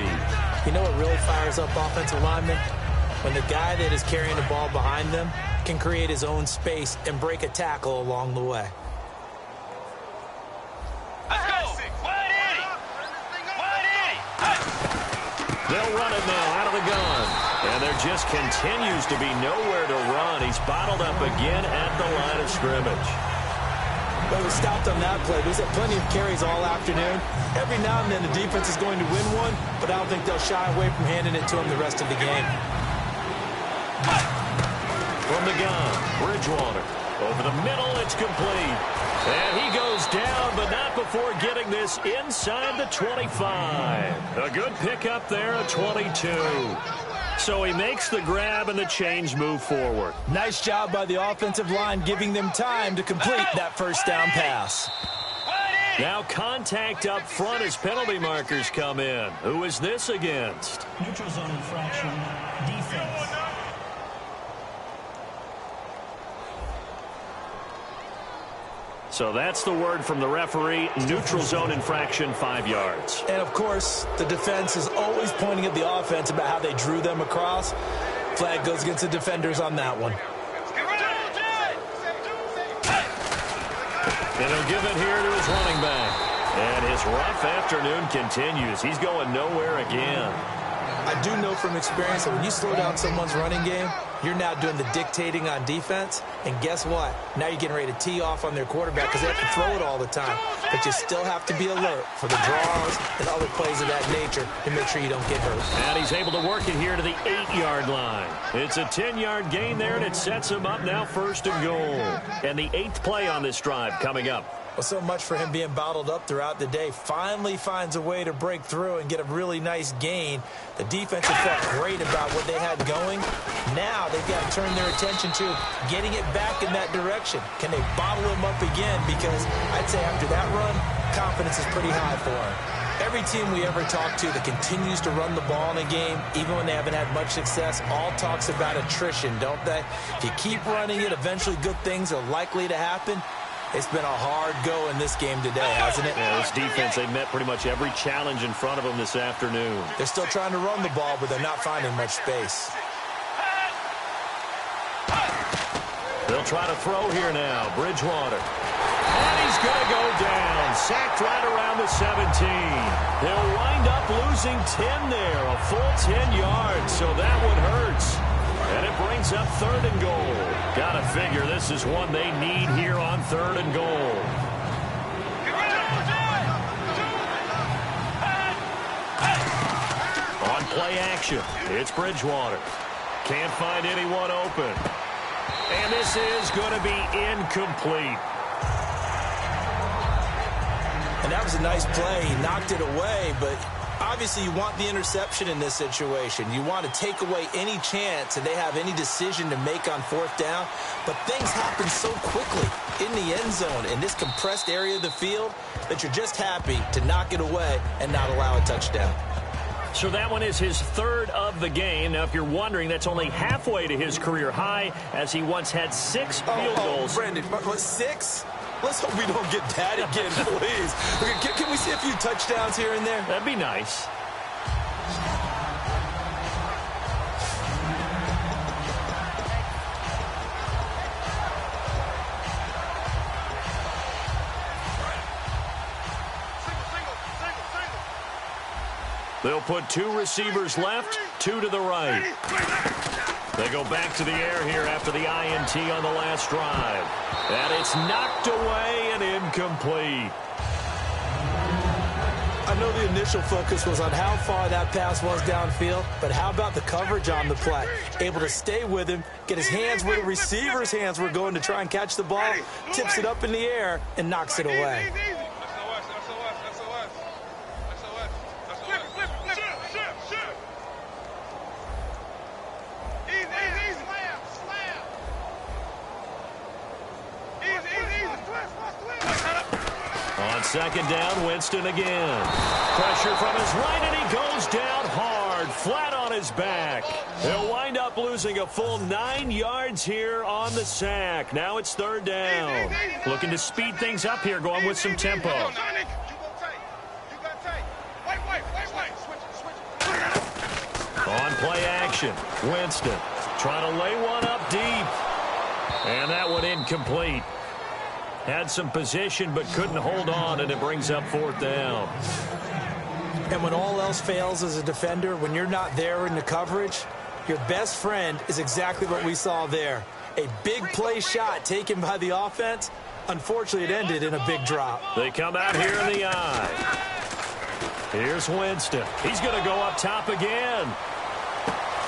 You know what really fires up offensive linemen? When the guy that is carrying the ball behind them can create his own space and break a tackle along the way. Let's go. They'll run it now out of the gun. And there just continues to be nowhere to run. He's bottled up again at the line of scrimmage. Well, we stopped on that play. We've had plenty of carries all afternoon. Every now and then the defense is going to win one, but I don't think they'll shy away from handing it to him the rest of the game. From the gun, Bridgewater. Over the middle, it's complete. And he goes down, but not before getting this inside the 25. A good pickup there, a 22. So he makes the grab and the change move forward. Nice job by the offensive line giving them time to complete that 1st down pass. Now contact up front as penalty markers come in. Who is this against? Neutral zone infraction, defense. So that's the word from the referee. Neutral zone infraction, 5 yards. And, of course, the defense is always pointing at the offense about how they drew them across. Flag goes against the defenders on that one. And he'll give it here to his running back. And his rough afternoon continues. He's going nowhere again. I do know from experience that when you slow down someone's running game, You're now doing the dictating on defense, and guess what? Now you're getting ready to tee off on their quarterback because they have to throw it all the time. But you still have to be alert for the draws and other plays of that nature to make sure you don't get hurt. And he's able to work it here to the 8-yard line. It's a 10-yard gain there, and it sets him up now 1st and goal. And the 8th play on this drive coming up. Well, so much for him being bottled up throughout the day. Finally finds a way to break through and get a really nice gain. The defense had felt great about what they had going. Now they've got to turn their attention to getting it back in that direction. Can they bottle him up again? Because I'd say after that run, confidence is pretty high for him. Every team we ever talk to that continues to run the ball in a game, even when they haven't had much success, all talks about attrition, don't they? If you keep running it, eventually good things are likely to happen. It's been a hard go in this game today, hasn't it? Yeah, this defense, they've met pretty much every challenge in front of them this afternoon. They're still trying to run the ball, but they're not finding much space. They'll try to throw here now. Bridgewater. And he's going to go down. Sacked right around the 17. They'll wind up losing 10 there, a full 10 yards, so that one hurts. And it brings up 3rd and goal. Gotta figure this is one they need here on 3rd and goal. On play action, it's Bridgewater. Can't find anyone open. And this is going to be incomplete. And that was a nice play. He knocked it away, but obviously you want the interception in this situation. You want to take away any chance that they have any decision to make on 4th down. But things happen so quickly in the end zone in this compressed area of the field that you're just happy to knock it away and not allow a touchdown. So that one is his 3rd of the game. Now, if you're wondering, that's only halfway to his career high, as he once had 6 field goals. Brandon, 6? Let's hope we don't get that again, please. Can we see a few touchdowns here and there? That'd be nice. They'll put 2 receivers left, 2 to the right. They go back to the air here after the INT on the last drive. And it's knocked away and incomplete. I know the initial focus was on how far that pass was downfield, but how about the coverage on the play? Able to stay with him, get his hands where the receiver's hands were going to try and catch the ball, tips it up in the air, and knocks it away. On 2nd down, Winston again. Pressure from his right, and he goes down hard, flat on his back. He'll wind up losing a full 9 yards here on the sack. Now it's 3rd down. Looking to speed things up here, going with some tempo. On play action, Winston trying to lay one up deep. And that one incomplete. Had some position but couldn't hold on, and it brings up 4th down. And when all else fails as a defender, when you're not there in the coverage, your best friend is exactly what we saw there. A big play shot taken by the offense. Unfortunately, it ended in a big drop. They come out here in the eye. Here's Winston. He's going to go up top again.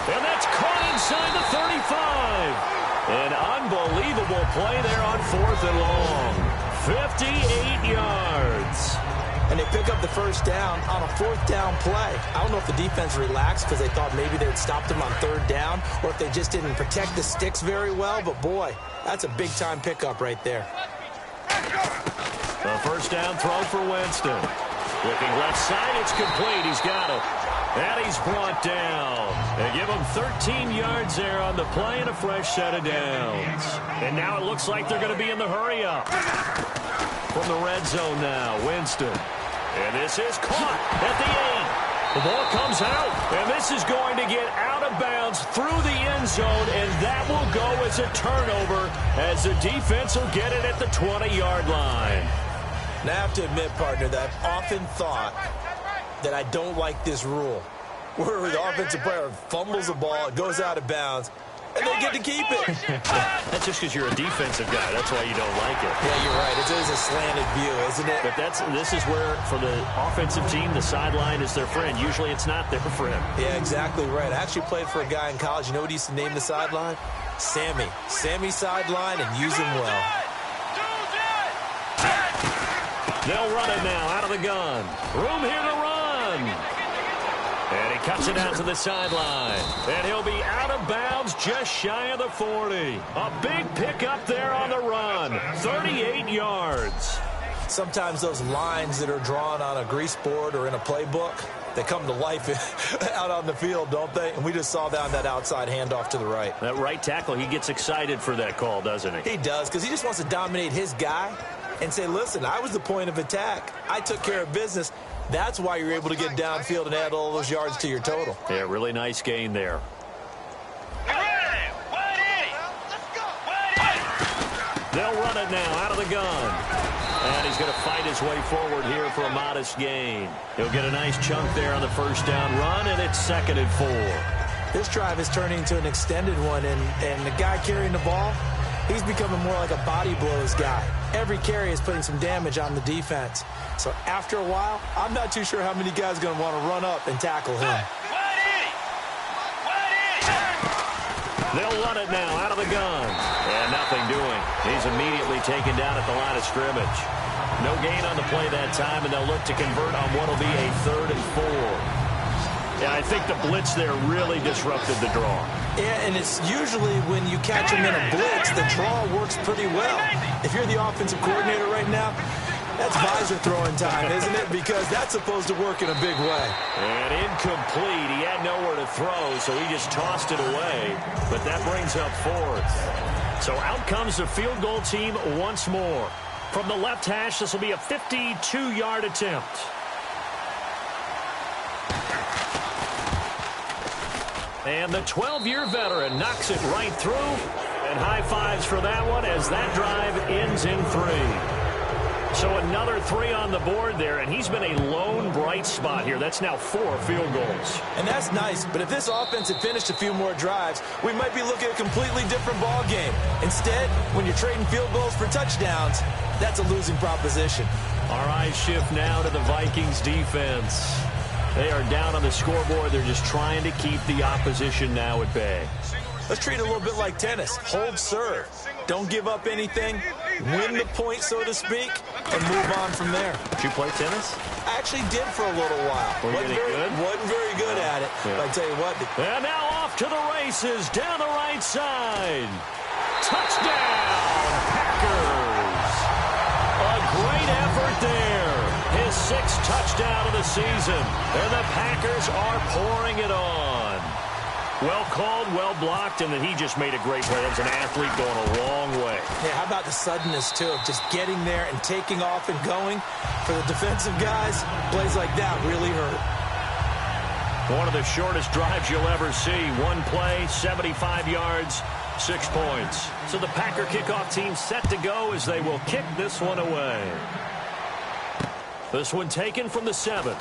And that's caught inside the 35. An unbelievable play there on 4th and long. 58 yards. And they pick up the 1st down on a 4th down play. I don't know if the defense relaxed because they thought maybe they had stopped them on 3rd down, or if they just didn't protect the sticks very well. But, boy, that's a big-time pickup right there. The 1st down throw for Winston. Looking left side, it's complete. He's got it. And he's brought down. They give him 13 yards there on the play and a fresh set of downs. And now it looks like they're going to be in the hurry-up. From the red zone now, Winston. And this is caught at the 8. The ball comes out, and this is going to get out of bounds through the end zone, and that will go as a turnover as the defense will get it at the 20-yard line. Now, I have to admit, partner, that I've often thought that I don't like this rule, where the offensive player fumbles the ball, it goes out of bounds, and they get to keep it. That's just because you're a defensive guy. That's why you don't like it. Yeah, you're right. It is a slanted view, isn't it? But this is where, for the offensive team, the sideline is their friend. Usually it's not their friend. Yeah, exactly right. I actually played for a guy in college. You know what he used to name the sideline? Sammy. Sammy sideline, and use him well. They'll run it now out of the gun. Room here to run. And he cuts it out to the sideline. And he'll be out of bounds just shy of the 40. A big pickup there on the run. 38 yards. Sometimes those lines that are drawn on a grease board or in a playbook, they come to life out on the field, don't they? And we just saw that on that outside handoff to the right. That right tackle, he gets excited for that call, doesn't he? He does, because he just wants to dominate his guy and say, listen, I was the point of attack. I took care of business. That's why you're able to get downfield and add all those yards to your total. Yeah, really nice gain there. They'll run it now out of the gun. And he's going to fight his way forward here for a modest gain. He'll get a nice chunk there on the first down run, and it's 2nd and 4. This drive is turning into an extended one, and the guy carrying the ball, he's becoming more like a body blows guy. Every carry is putting some damage on the defense. So after a while, I'm not too sure how many guys are going to want to run up and tackle him. They'll run it now out of the gun. And nothing doing. He's immediately taken down at the line of scrimmage. No gain on the play that time, and they'll look to convert on what will be a 3rd and 4. Yeah, I think the blitz there really disrupted the draw. Yeah, and it's usually when you catch him in a blitz, the draw works pretty well. If you're the offensive coordinator right now, that's visor throwing time, isn't it? Because that's supposed to work in a big way. And incomplete. He had nowhere to throw, so he just tossed it away. But that brings up 4th. So out comes the field goal team once more. From the left hash, this will be a 52-yard attempt. And the 12-year veteran knocks it right through. And high fives for that one as that drive ends in 3. So another 3 on the board there, and he's been a lone bright spot here. That's now 4 field goals. And that's nice, but if this offense had finished a few more drives, we might be looking at a completely different ball game. Instead, when you're trading field goals for touchdowns, that's a losing proposition. Our eyes shift now to the Vikings defense. They are down on the scoreboard. They're just trying to keep the opposition now at bay. Let's treat it a little bit like tennis. Hold serve. Don't give up anything. Win the point, so to speak, and move on from there. Did you play tennis? I actually did for a little while. Wasn't very good at it. Yeah. But I tell you what. And now off to the races down the right side. Touchdown, Packers. A great effort there. His 6th touchdown of the season. And the Packers are pouring it on. Well called, well blocked, and then he just made a great play. That was an athlete going a long way. Yeah, how about the suddenness, too, of just getting there and taking off and going? For the defensive guys, plays like that really hurt. One of the shortest drives you'll ever see. One play, 75 yards, 6 points. So the Packer kickoff team set to go as they will kick this one away. This one taken from the 7.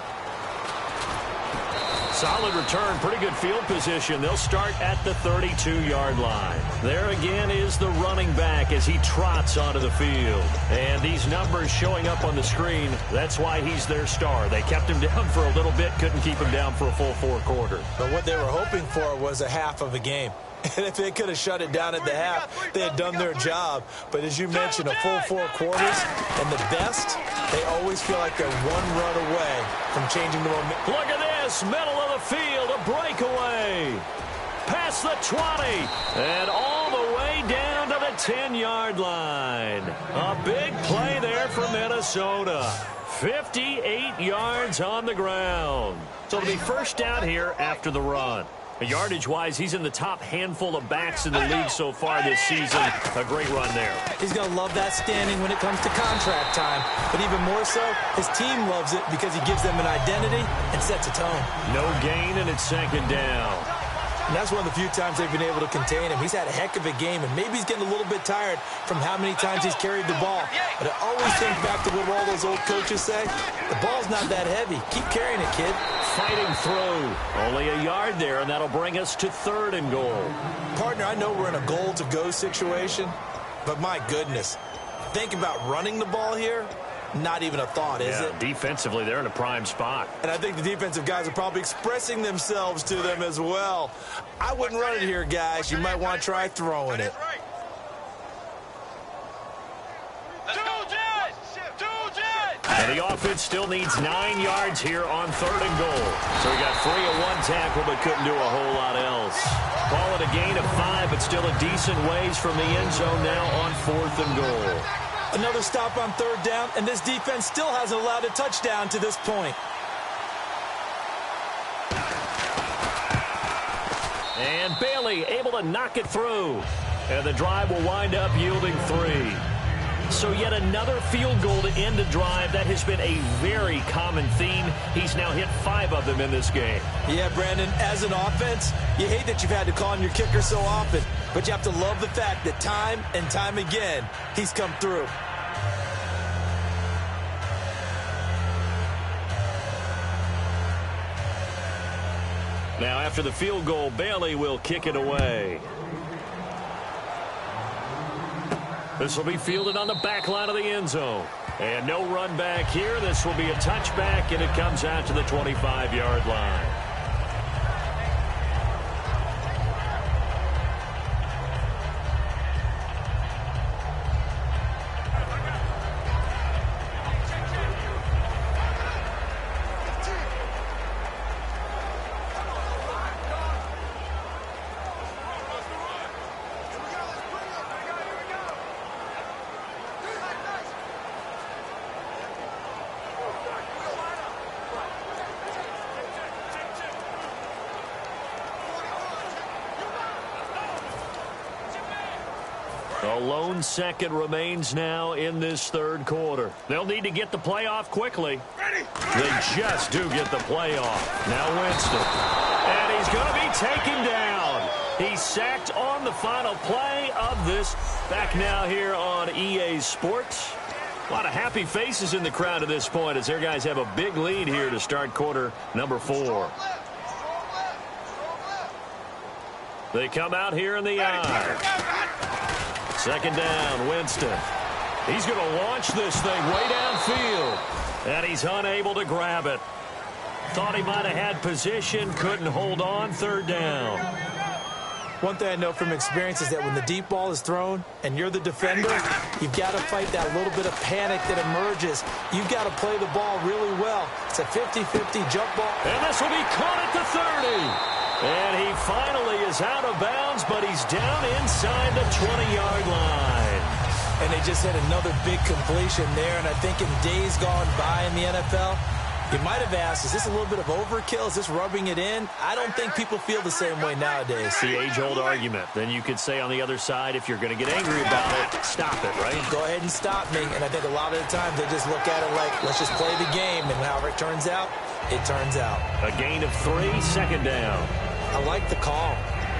Solid return, pretty good field position. They'll start at the 32-yard line. There again is the running back as he trots onto the field. And these numbers showing up on the screen, that's why he's their star. They kept him down for a little bit, couldn't keep him down for a full 4 quarters. But what they were hoping for was a half of a game. And if they could have shut it down at the half, they had done their job. But as you mentioned, a full 4 quarters, and the best, they always feel like they're one run away from changing the momentum. Look at this, middle of the field, a breakaway. Past the 20, and all the way down to the 10-yard line. A big play there for Minnesota. 58 yards on the ground. So it'll be first down here after the run. Yardage-wise, he's in the top handful of backs in the league so far this season. A great run there. He's going to love that standing when it comes to contract time. But even more so, his team loves it because he gives them an identity and sets a tone. No gain, and it's 2nd down. And that's one of the few times they've been able to contain him. He's had a heck of a game, and maybe he's getting a little bit tired from how many times he's carried the ball. But I always think back to what all those old coaches say. The ball's not that heavy. Keep carrying it, kid. fighting through. Only a yard there, and that'll bring us to 3rd and goal. Partner, I know we're in a goal-to-go situation, but my goodness, think about running the ball here. Not even a thought, is it? Defensively, they're in a prime spot. And I think the defensive guys are probably expressing themselves to them as well. I wouldn't run it here, guys. You might want to try throwing it. And the offense still needs 9 yards here on 3rd and goal. So we got 3 of 1 tackle, but couldn't do a whole lot else. Call it a gain of 5, but still a decent ways from the end zone now on 4th and goal. Another stop on 3rd down, and this defense still hasn't allowed a touchdown to this point. And Bailey able to knock it through. And the drive will wind up yielding 3. So yet another field goal to end a drive. That has been a very common theme. He's now hit 5 of them in this game. Yeah, Brandon, as an offense, you hate that you've had to call on your kicker so often, but you have to love the fact that time and time again, he's come through. Now after the field goal, Bailey will kick it away. This will be fielded on the back line of the end zone. And no run back here. This will be a touchback, and it comes out to the 25-yard line. A lone second remains now in this 3rd quarter. They'll need to get the play off quickly. They just do get the play off. Now Winston. And he's going to be taken down. He's sacked on the final play of this. Back now here on EA Sports. A lot of happy faces in the crowd at this point as their guys have a big lead here to start quarter number 4. They come out here in the eye. 2nd down, Winston. He's going to launch this thing way downfield. And he's unable to grab it. Thought he might have had position, couldn't hold on. 3rd down. One thing I know from experience is that when the deep ball is thrown and you're the defender, you've got to fight that little bit of panic that emerges. You've got to play the ball really well. It's a 50-50 jump ball. And this will be caught at the 30. And he finally is out of bounds, but he's down inside the 20-yard line. And they just had another big completion there. And I think in days gone by in the NFL, you might have asked, is this a little bit of overkill? Is this rubbing it in? I don't think people feel the same way nowadays. The age-old argument. Then you could say on the other side, if you're going to get angry about it, stop it, right? Go ahead and stop me. And I think a lot of the times they just look at it like, let's just play the game. And however it turns out, it turns out. A gain of 3, 2nd down. I like the call.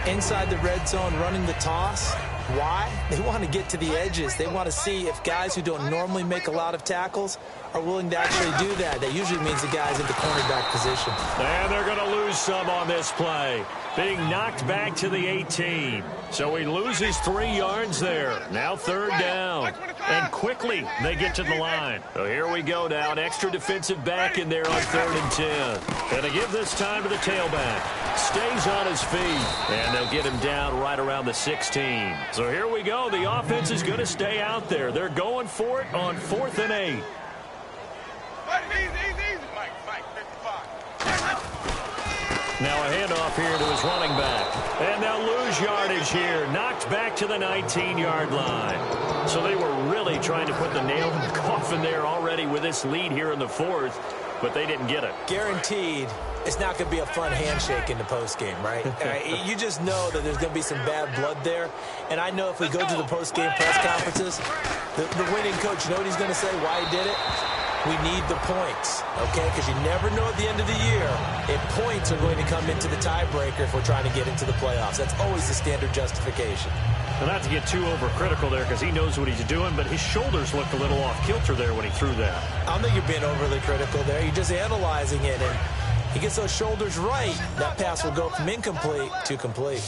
Inside the red zone, running the toss. Why? They want to get to the edges. They want to see if guys who don't normally make a lot of tackles are willing to actually do that. That usually means the guy's in the cornerback position. And they're going to lose some on this play. Being knocked back to the 18. So he loses 3 yards there. Now 3rd down. And quickly they get to the line. So here we go now. An extra defensive back in there on 3rd and 10. And to give this time to the tailback. Stays on his feet. And they'll get him down right around the 16. So here we go. The offense is going to stay out there. They're going for it on 4th and 8. Now a handoff here to his running back. And they'll lose yardage here. Knocked back to the 19-yard line. So they were really trying to put the nail in the coffin there already with this lead here in the 4th. But they didn't get it. Guaranteed it's not going to be a fun handshake in the postgame, right? You just know that there's going to be some bad blood there. And I know if we go to the postgame press conferences, the winning coach, you know what he's going to say, why he did it? We need the points, okay? Because you never know at the end of the year if points are going to come into the tiebreaker if we're trying to get into the playoffs. That's always the standard justification. Well, not to get too overcritical there because he knows what he's doing, but his shoulders looked a little off kilter there when he threw that. I don't think you're being overly critical there. You're just analyzing it. And He gets those shoulders right. That pass will go from incomplete to complete.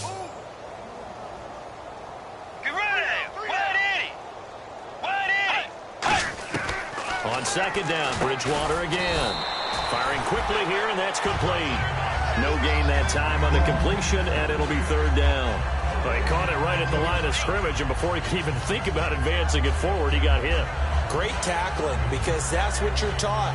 On second down, Bridgewater again. Firing quickly here, and that's complete. No gain that time on the completion, and it'll be third down. But he caught it right at the line of scrimmage, and before he could even think about advancing it forward, he got hit. Great tackling, because that's what you're taught.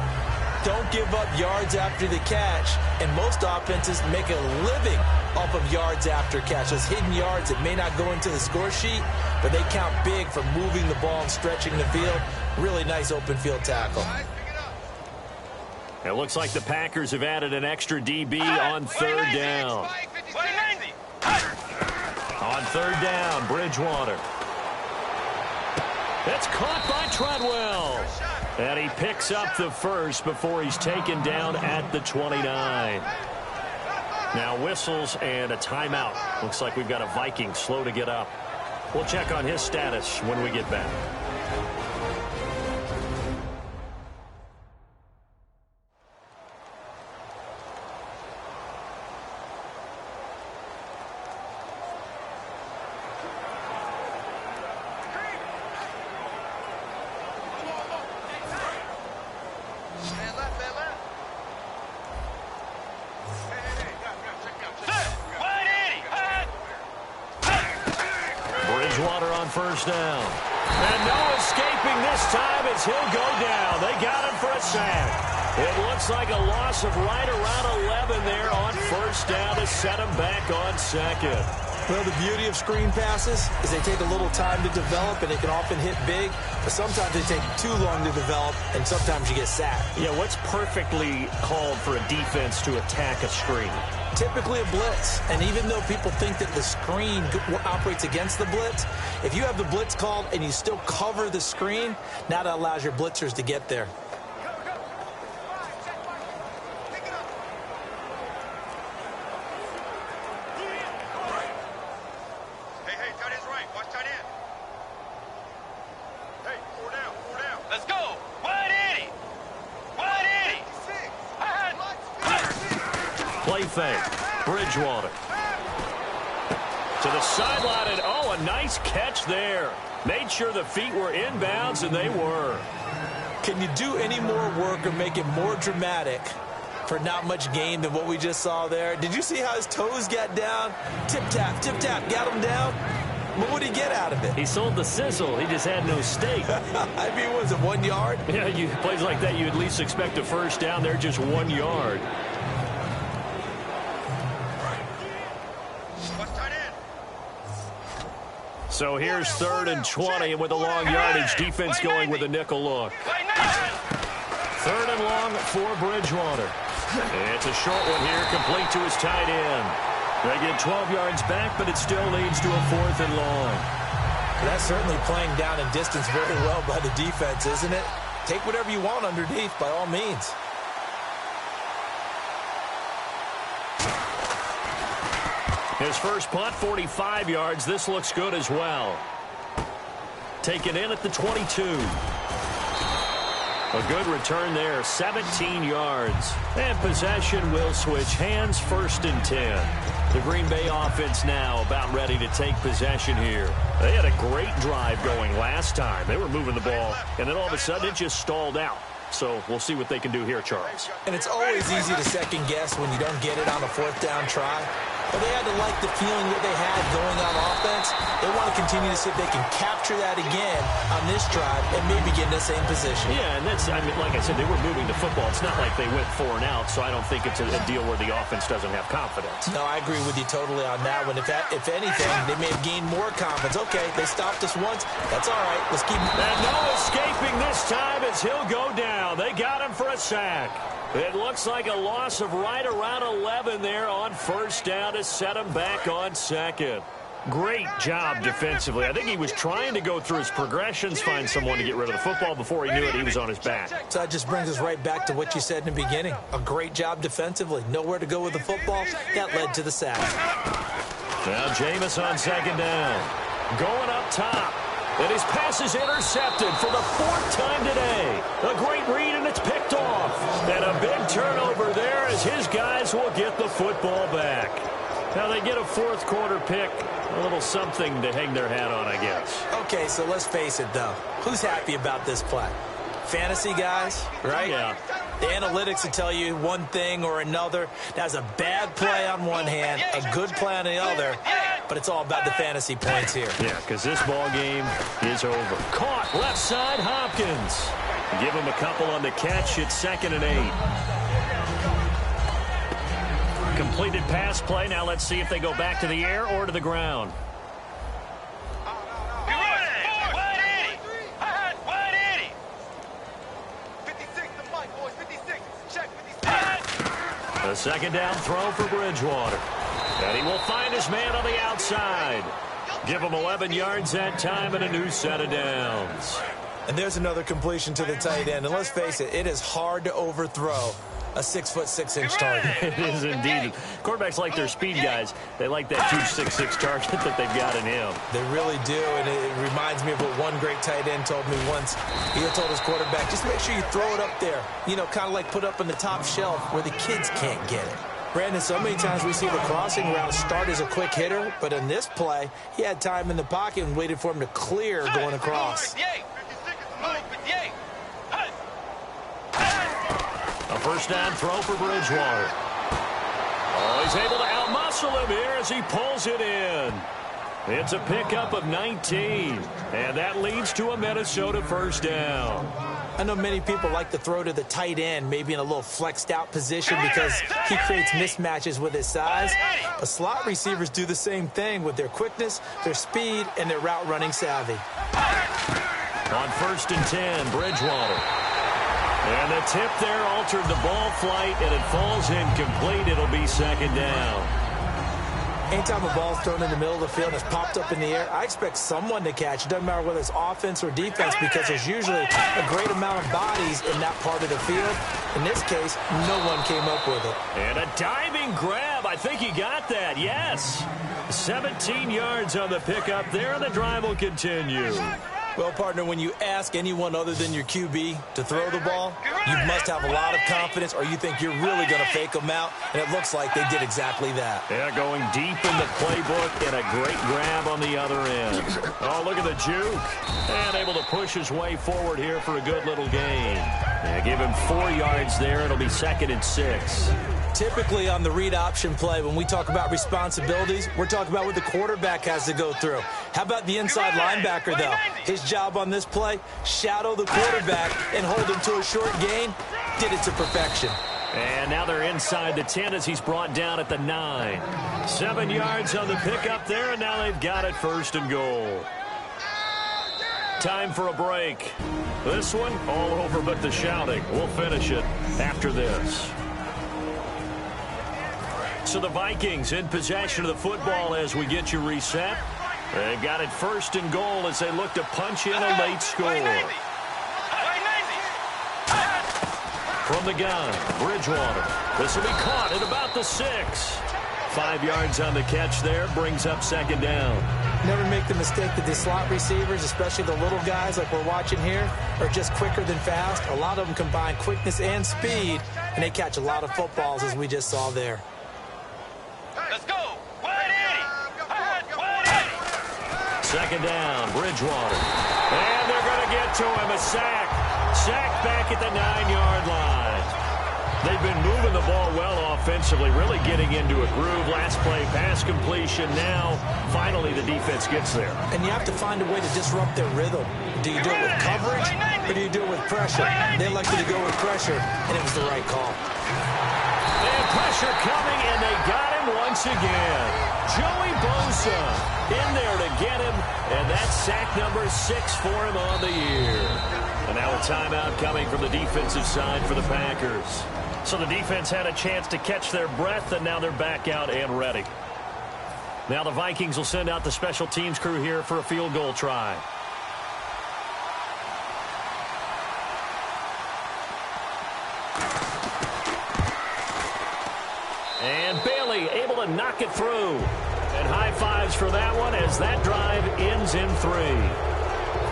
Don't give up yards after the catch, and most offenses make a living off of yards after catch. Those hidden yards that may not go into the score sheet, but they count big for moving the ball and stretching the field. Really nice open field tackle. It looks like the Packers have added an extra DB on third down. On third down, Bridgewater. That's caught by Treadwell. And he picks up the first before he's taken down at the 29. Now whistles and a timeout. Looks like we've got a Viking slow to get up. We'll check on his status when we get back. First down. And no escaping this time as he'll go down. They got him for a sack. It looks like a loss of right around 11 there on first down to set him back on second. Well, the beauty of screen passes is they take a little time to develop, and they can often hit big, but sometimes they take too long to develop, and sometimes you get sacked. Yeah, what's perfectly called for a defense to attack a screen? Typically a blitz, and even though people think that the screen operates against the blitz, if you have the blitz called and you still cover the screen, now that allows your blitzers to get there. Hey, tight end's right. Watch tight end. Hey, four down. Let's go. Wide Eddie. Play fake. Bridgewater. To the sideline, and oh, a nice catch there. Made sure the feet were inbounds, and they were. Can you do any more work or make it more dramatic for not much gain than what we just saw there? Did you see how his toes got down? Tip-tap, got him down. But what did he get out of it? He sold the sizzle. He just had no steak. I mean, was it 1 yard? Yeah, plays like that, you at least expect a first down. They're just 1 yard. So here's 3rd and 20, and with a long yardage, defense going with a nickel look. 3rd and long for Bridgewater. It's a short one here, complete to his tight end. They get 12 yards back, but it still leads to a 4th and long. That's certainly playing down in distance very well by the defense, isn't it? Take whatever you want underneath, by all means. His first punt, 45 yards. This looks good as well. Taken in at the 22. A good return there, 17 yards. And possession will switch hands, 1st and 10. The Green Bay offense now about ready to take possession here. They had a great drive going last time. They were moving the ball, and then all of a sudden it just stalled out. So we'll see what they can do here, Charles. And it's always easy to second guess when you don't get it on a 4th down try. But they had to like the feeling that they had going on offense. They want to continue to see if they can capture that again on this drive and maybe get in the same position. Yeah, and that's, I mean, like I said, they were moving the football. It's not like they went 4 and out, so I don't think it's a deal where the offense doesn't have confidence. No, I agree with you totally on that one. If anything, they may have gained more confidence. Okay, they stopped us once. That's all right. Let's keep... And no escaping this time as he'll go down. They got him for a sack. It looks like a loss of right around 11 there on first down to set him back on second. Great job defensively. I think he was trying to go through his progressions, find someone to get rid of the football. Before he knew it, he was on his back. So that just brings us right back to what you said in the beginning. A great job defensively. Nowhere to go with the football. That led to the sack. Now Jameis on second down. Going up top. And his pass is intercepted for the 4th time today. A great read, and it's picked off. And a big turnover there as his guys will get the football back. Now they get a 4th quarter pick. A little something to hang their hat on, I guess. Okay, so let's face it, though. Who's happy about this play? Fantasy guys, right? Yeah. The analytics will tell you one thing or another. That's a bad play on one hand, a good play on the other, but it's all about the fantasy points here. Yeah, because this ball game is over. Caught left side, Hopkins. Give him a couple on the catch. It's 2nd and 8. Completed pass play. Now let's see if they go back to the air or to the ground. A 2nd down throw for Bridgewater. And he will find his man on the outside. Give him 11 yards that time and a new set of downs. And there's another completion to the tight end. And let's face it, it is hard to overthrow a 6'6" target. It is indeed. Quarterbacks like their speed guys. They like that huge 6'6" target that they've got in him. They really do, and it reminds me of what one great tight end told me once. He told his quarterback, just make sure you throw it up there. You know, kind of like put up on the top shelf where the kids can't get it. Brandon, so many times we see the crossing route start as a quick hitter, but in this play, he had time in the pocket and waited for him to clear going across. A 1st down throw for Bridgewater. Oh, he's able to outmuscle him here as he pulls it in. It's a pickup of 19, and that leads to a Minnesota 1st down. I know many people like to throw to the tight end, maybe in a little flexed out position because he creates mismatches with his size. But slot receivers do the same thing with their quickness, their speed, and their route running savvy. On 1st and 10, Bridgewater. And the tip there altered the ball flight, and it falls incomplete. It'll be 2nd down. Anytime a ball's thrown in the middle of the field and it's popped up in the air, I expect someone to catch. It doesn't matter whether it's offense or defense because there's usually a great amount of bodies in that part of the field. In this case, no one came up with it. And a diving grab. I think he got that. Yes. 17 yards on the pickup there, and the drive will continue. Well, partner, when you ask anyone other than your QB to throw the ball, you must have a lot of confidence or you think you're really going to fake them out, and it looks like they did exactly that. Yeah, going deep in the playbook and a great grab on the other end. Oh, look at the juke. And able to push his way forward here for a good little gain. Yeah, give him 4 yards there. It'll be 2nd and 6. Typically on the read option play, when we talk about responsibilities, we're talking about what the quarterback has to go through. How about the inside linebacker, though? His job on this play, shadow the quarterback and hold him to a short gain. Did it to perfection. And now they're inside the 10 as he's brought down at the 9. 7 yards on the pickup there, and now they've got it 1st and goal. Time for a break. This one, all over but the shouting. We'll finish it after this. So the Vikings in possession of the football as we get you reset. They've got it 1st and goal as they look to punch in a late score. From the gun, Bridgewater. This will be caught at about the 6. 5 yards on the catch there, brings up 2nd down. Never make the mistake that the slot receivers, especially the little guys like we're watching here, are just quicker than fast. A lot of them combine quickness and speed, and they catch a lot of footballs as we just saw there. Let's go. 180. 2nd down, Bridgewater. And they're going to get to him. A sack. Sack back at the 9-yard line. They've been moving the ball well offensively, really getting into a groove. Last play, pass completion. Now, finally, the defense gets there. And you have to find a way to disrupt their rhythm. Do you do it with coverage, or do you do it with pressure? They elected to go with pressure, and it was the right call. And pressure coming, and they got him once again. Joey Bosa in there to get him, and that's sack number 6 for him on the year. And now a timeout coming from the defensive side for the Packers. So the defense had a chance to catch their breath, and now they're back out and ready. Now the Vikings will send out the special teams crew here for a field goal try. And Bailey able to knock it through. And high fives for that one as that drive ends in 3.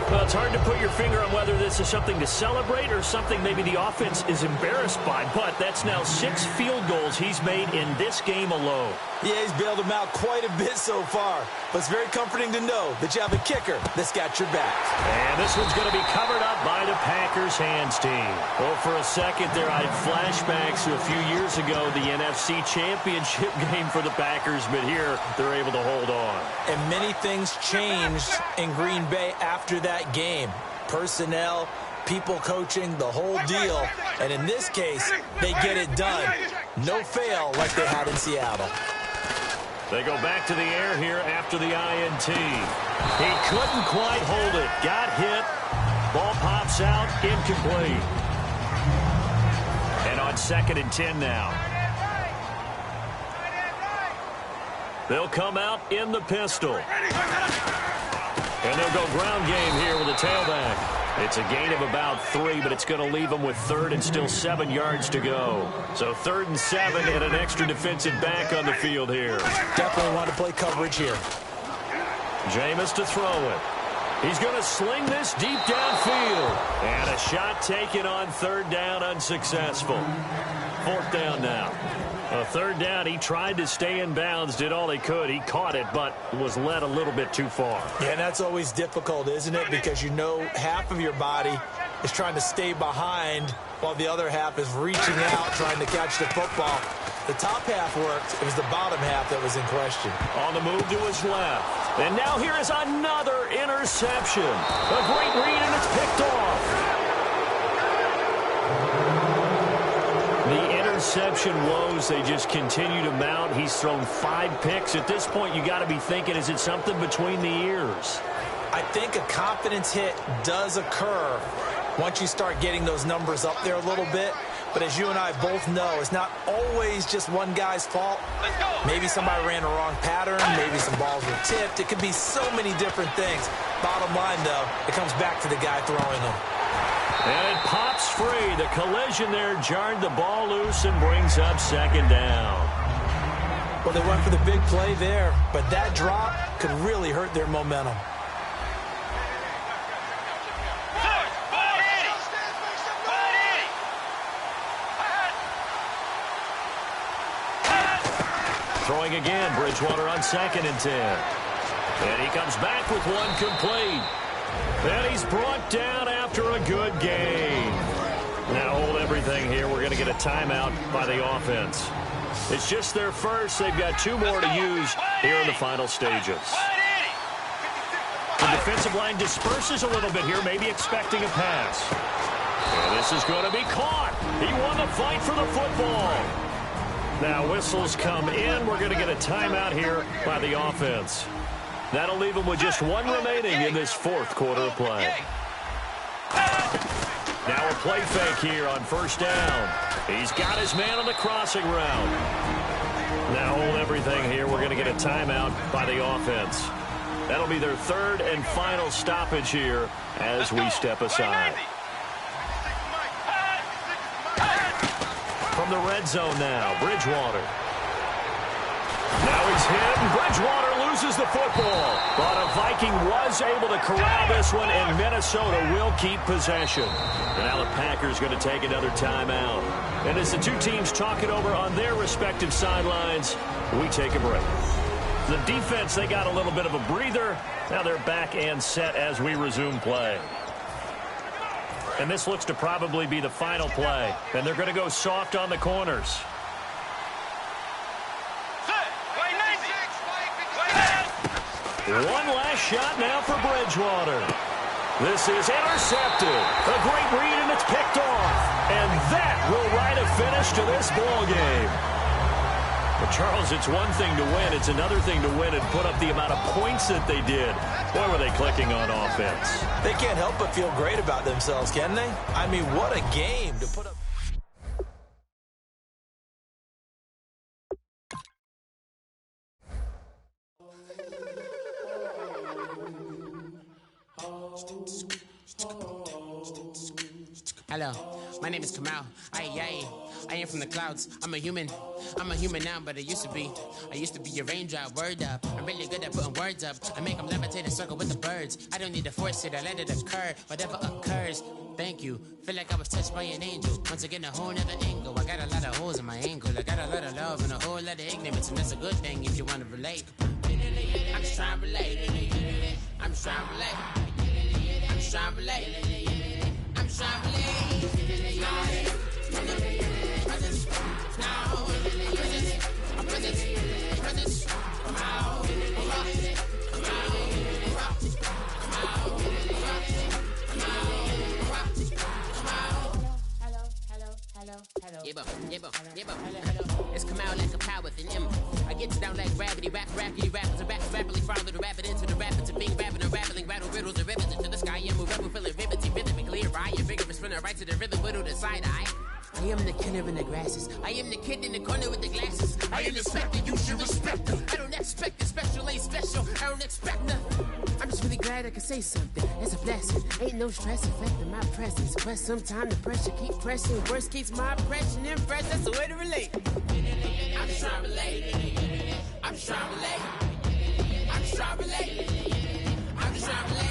Well, it's hard to put your finger on whether this is something to celebrate or something maybe the offense is embarrassed by, but that's now 6 field goals he's made in this game alone. Yeah, he's bailed them out quite a bit so far, but it's very comforting to know that you have a kicker that's got your back. And this one's going to be covered up by the Packers hands team. Well, for a second there, I had flashbacks to a few years ago, the NFC Championship game for the Packers, but here they're able to hold on. And many things changed in Green Bay after that game. Personnel, people coaching, the whole deal. And in this case, they get it done. No fail like they had in Seattle. They go back to the air here after the INT. He couldn't quite hold it. Got hit. Ball pops out. Incomplete. And on 2nd and 10 now. They'll come out in the pistol. And they'll go ground game here with a tailback. It's a gain of about 3, but it's going to leave them with 3rd and still 7 yards to go. So 3rd and 7 and an extra defensive back on the field here. Definitely want to play coverage here. Jameis to throw it. He's going to sling this deep downfield. And a shot taken on 3rd down, unsuccessful. 4th down now. 3rd down, he tried to stay in bounds, did all he could. He caught it, but was led a little bit too far. Yeah, and that's always difficult, isn't it? Because you know half of your body is trying to stay behind while the other half is reaching out, trying to catch the football. The top half worked. It was the bottom half that was in question. On the move to his left. And now here is another interception. A great read, and it's picked off. The interception woes, they just continue to mount. He's thrown 5 picks. At this point, you got to be thinking, is it something between the ears? I think a confidence hit does occur once you start getting those numbers up there a little bit. But as you and I both know, it's not always just one guy's fault. Maybe somebody ran a wrong pattern. Maybe some balls were tipped. It could be so many different things. Bottom line, though, it comes back to the guy throwing them. And it pops free. The collision there jarred the ball loose and brings up 2nd down. Well, they went for the big play there, but that drop could really hurt their momentum. Throwing again, Bridgewater on 2nd and 10. And he comes back with one complete. And he's brought down after a good game. Now hold everything here. We're going to get a timeout by the offense. It's just their first. They've got 2 more to use here in the final stages. The defensive line disperses a little bit here, maybe expecting a pass. And this is going to be caught. He won the fight for the football. Now whistles come in. We're going to get a timeout here by the offense. That'll leave him with just 1 remaining in this 4th quarter of play. Now a play fake here on 1st down. He's got his man on the crossing route. Now hold everything here. We're going to get a timeout by the offense. That'll be their 3rd and final stoppage here as we step aside. From the red zone now, Bridgewater. Now he's hit, and Bridgewater loses the football. But a Viking was able to corral this one, and Minnesota will keep possession. And now the Packers going to take another timeout. And as the 2 teams talk it over on their respective sidelines, we take a break. The defense, they got a little bit of a breather. Now they're back and set as we resume play. And this looks to probably be the final play. And they're going to go soft on the corners. One last shot now for Bridgewater. This is intercepted. A great read, and it's picked off. And that will write a finish to this ball game. But Charles, it's one thing to win. It's another thing to win and put up the amount of points that they did. Boy, were they clicking on offense. They can't help but feel great about themselves, can they? I mean, what a game to put up. Hello, my name is Kamal. I am from the clouds. I'm a human now, but I used to be a raindrop, word up. I'm really good at putting words up. I make them levitate and circle with the birds. I don't need to force it, I let it occur. Whatever occurs, thank you. Feel like I was touched by an angel. Once again, a whole nother angle. I got a lot of holes in my angle. I got a lot of love and a whole lot of ignorance, and that's a good thing if you want to relate. I'm just trying to relate. I'm just trying to relate. I'm just trying to relate. I'm just trying to relate. It's come out like a power with an M. I get down like gravity, rappity, rappers, and raps rapidly follow the rapid into the rapid to being rapping and rattling, rattle riddles and rivets into the sky. I'm a rebel, feeling rivety, rhythmically right. Your vigorous spinner right to the rhythm, whittle the side eye. I am the killer in the grasses. I am the kid in the corner with the glasses. I am the spectre, you should respect them. I don't expect the special, ain't special. I don't expect nothing. I'm just really glad I can say something. It's a blessing. Ain't no stress affecting my presence. But sometimes the pressure keep pressing. Worst keeps my impression impressed. That's the way to relate. I'm just trying to relate. I'm just trying to relate. I'm just trying to relate. I'm just trying to relate.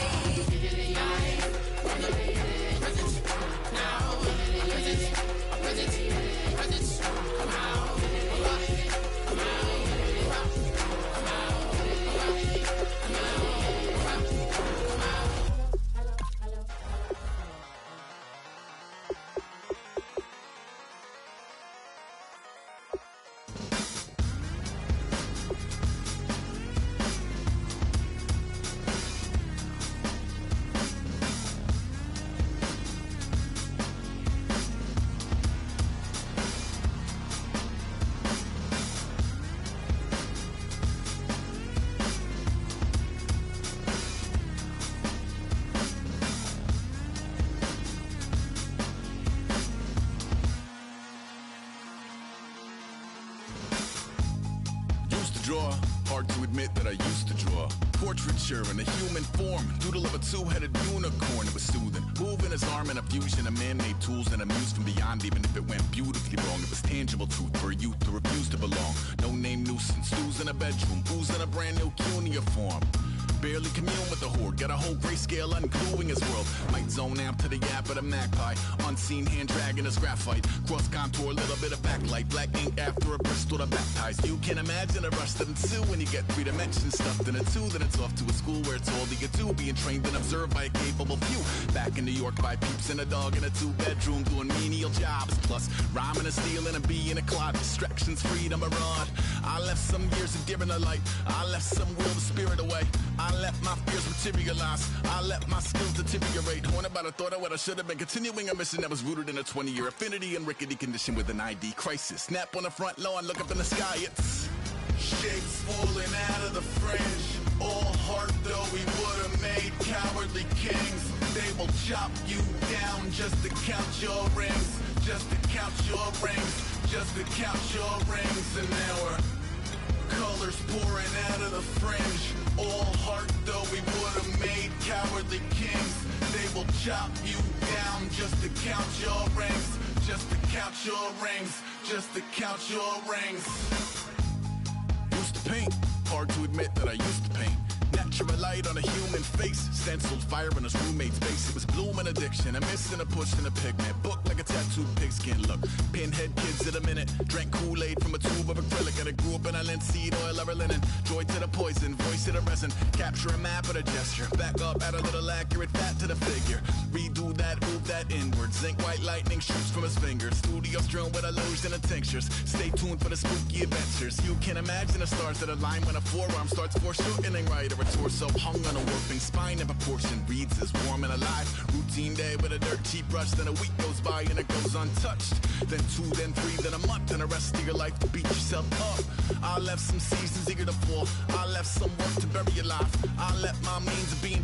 Draw. Hard to admit that I used to draw. Portraiture in a human form. Doodle of a two-headed unicorn. It was soothing. Moving his arm in a fusion of man-made tools and a muse from beyond. Even if it went beautifully wrong, it was tangible truth for a youth to refuse to belong. No name nuisance. Who's in a bedroom? Who's in a brand new cuneiform? Barely commune with the horde. Got a whole grayscale ungluing his world. Might zone amp to the yap of the magpie. Unseen hand dragging his graphite. Cross contour, little bit of backlight. Black ink after a Bristol to baptize. You can imagine a rush that ensue when you get 3 dimensions stuffed in a 2. Then it's off to a school where it's all that you do. Being trained and observed by a capable few. Back in New York by peeps and a dog in a 2-bedroom doing menial jobs. Plus rhyming and stealing and being a clod. Distractions, freedom, a rod. I left some years of deer in the light. I left some will the spirit away. I let my fears materialize. I let my skills deteriorate. Haunted by the thought of what I should have been. Continuing a mission that was rooted in a 20-year affinity and rickety condition with an ID crisis. Snap on the front lawn, look up in the sky, it's shapes falling out of the fringe. All heart though we would have made cowardly kings. They will chop you down just to count your rings. Just to count your rings. Just to count your rings. And now we're colors pouring out of the fringe. All heart though we would have made cowardly kings. They will chop you down just to count your rings. Just to count your rings. Just to count your rings. Used to paint. Hard to admit that I used to paint. Natural light on a human face. Stenciled fire in his roommate's face. It was bloom and addiction. A miss and a push and a pigment. Book like a tattooed pigskin look. Pinhead kids in a minute. Drank Kool-Aid from a tube of acrylic. And I grew up in a linseed oil or a linen. Joy to the poison. Voice to the resin. Capture a map of a gesture. Back up, add a little accurate fat to the figure. Redo that, move that inward. Zinc white lightning shoots from his fingers. Studio strewn with illusion and tinctures. Stay tuned for the spooky adventures. You can imagine the stars that align when a forearm starts foreshortening right. Or a torso hung on a warping spine in proportion. Reads as warm and alive. Routine day with a dirt cheap brush. Then a week goes by and it goes untouched. Then 2, then 3, then a month. And the rest of your life to beat yourself up. I left some seasons eager to fall. I left some work to bury alive. I left my means of being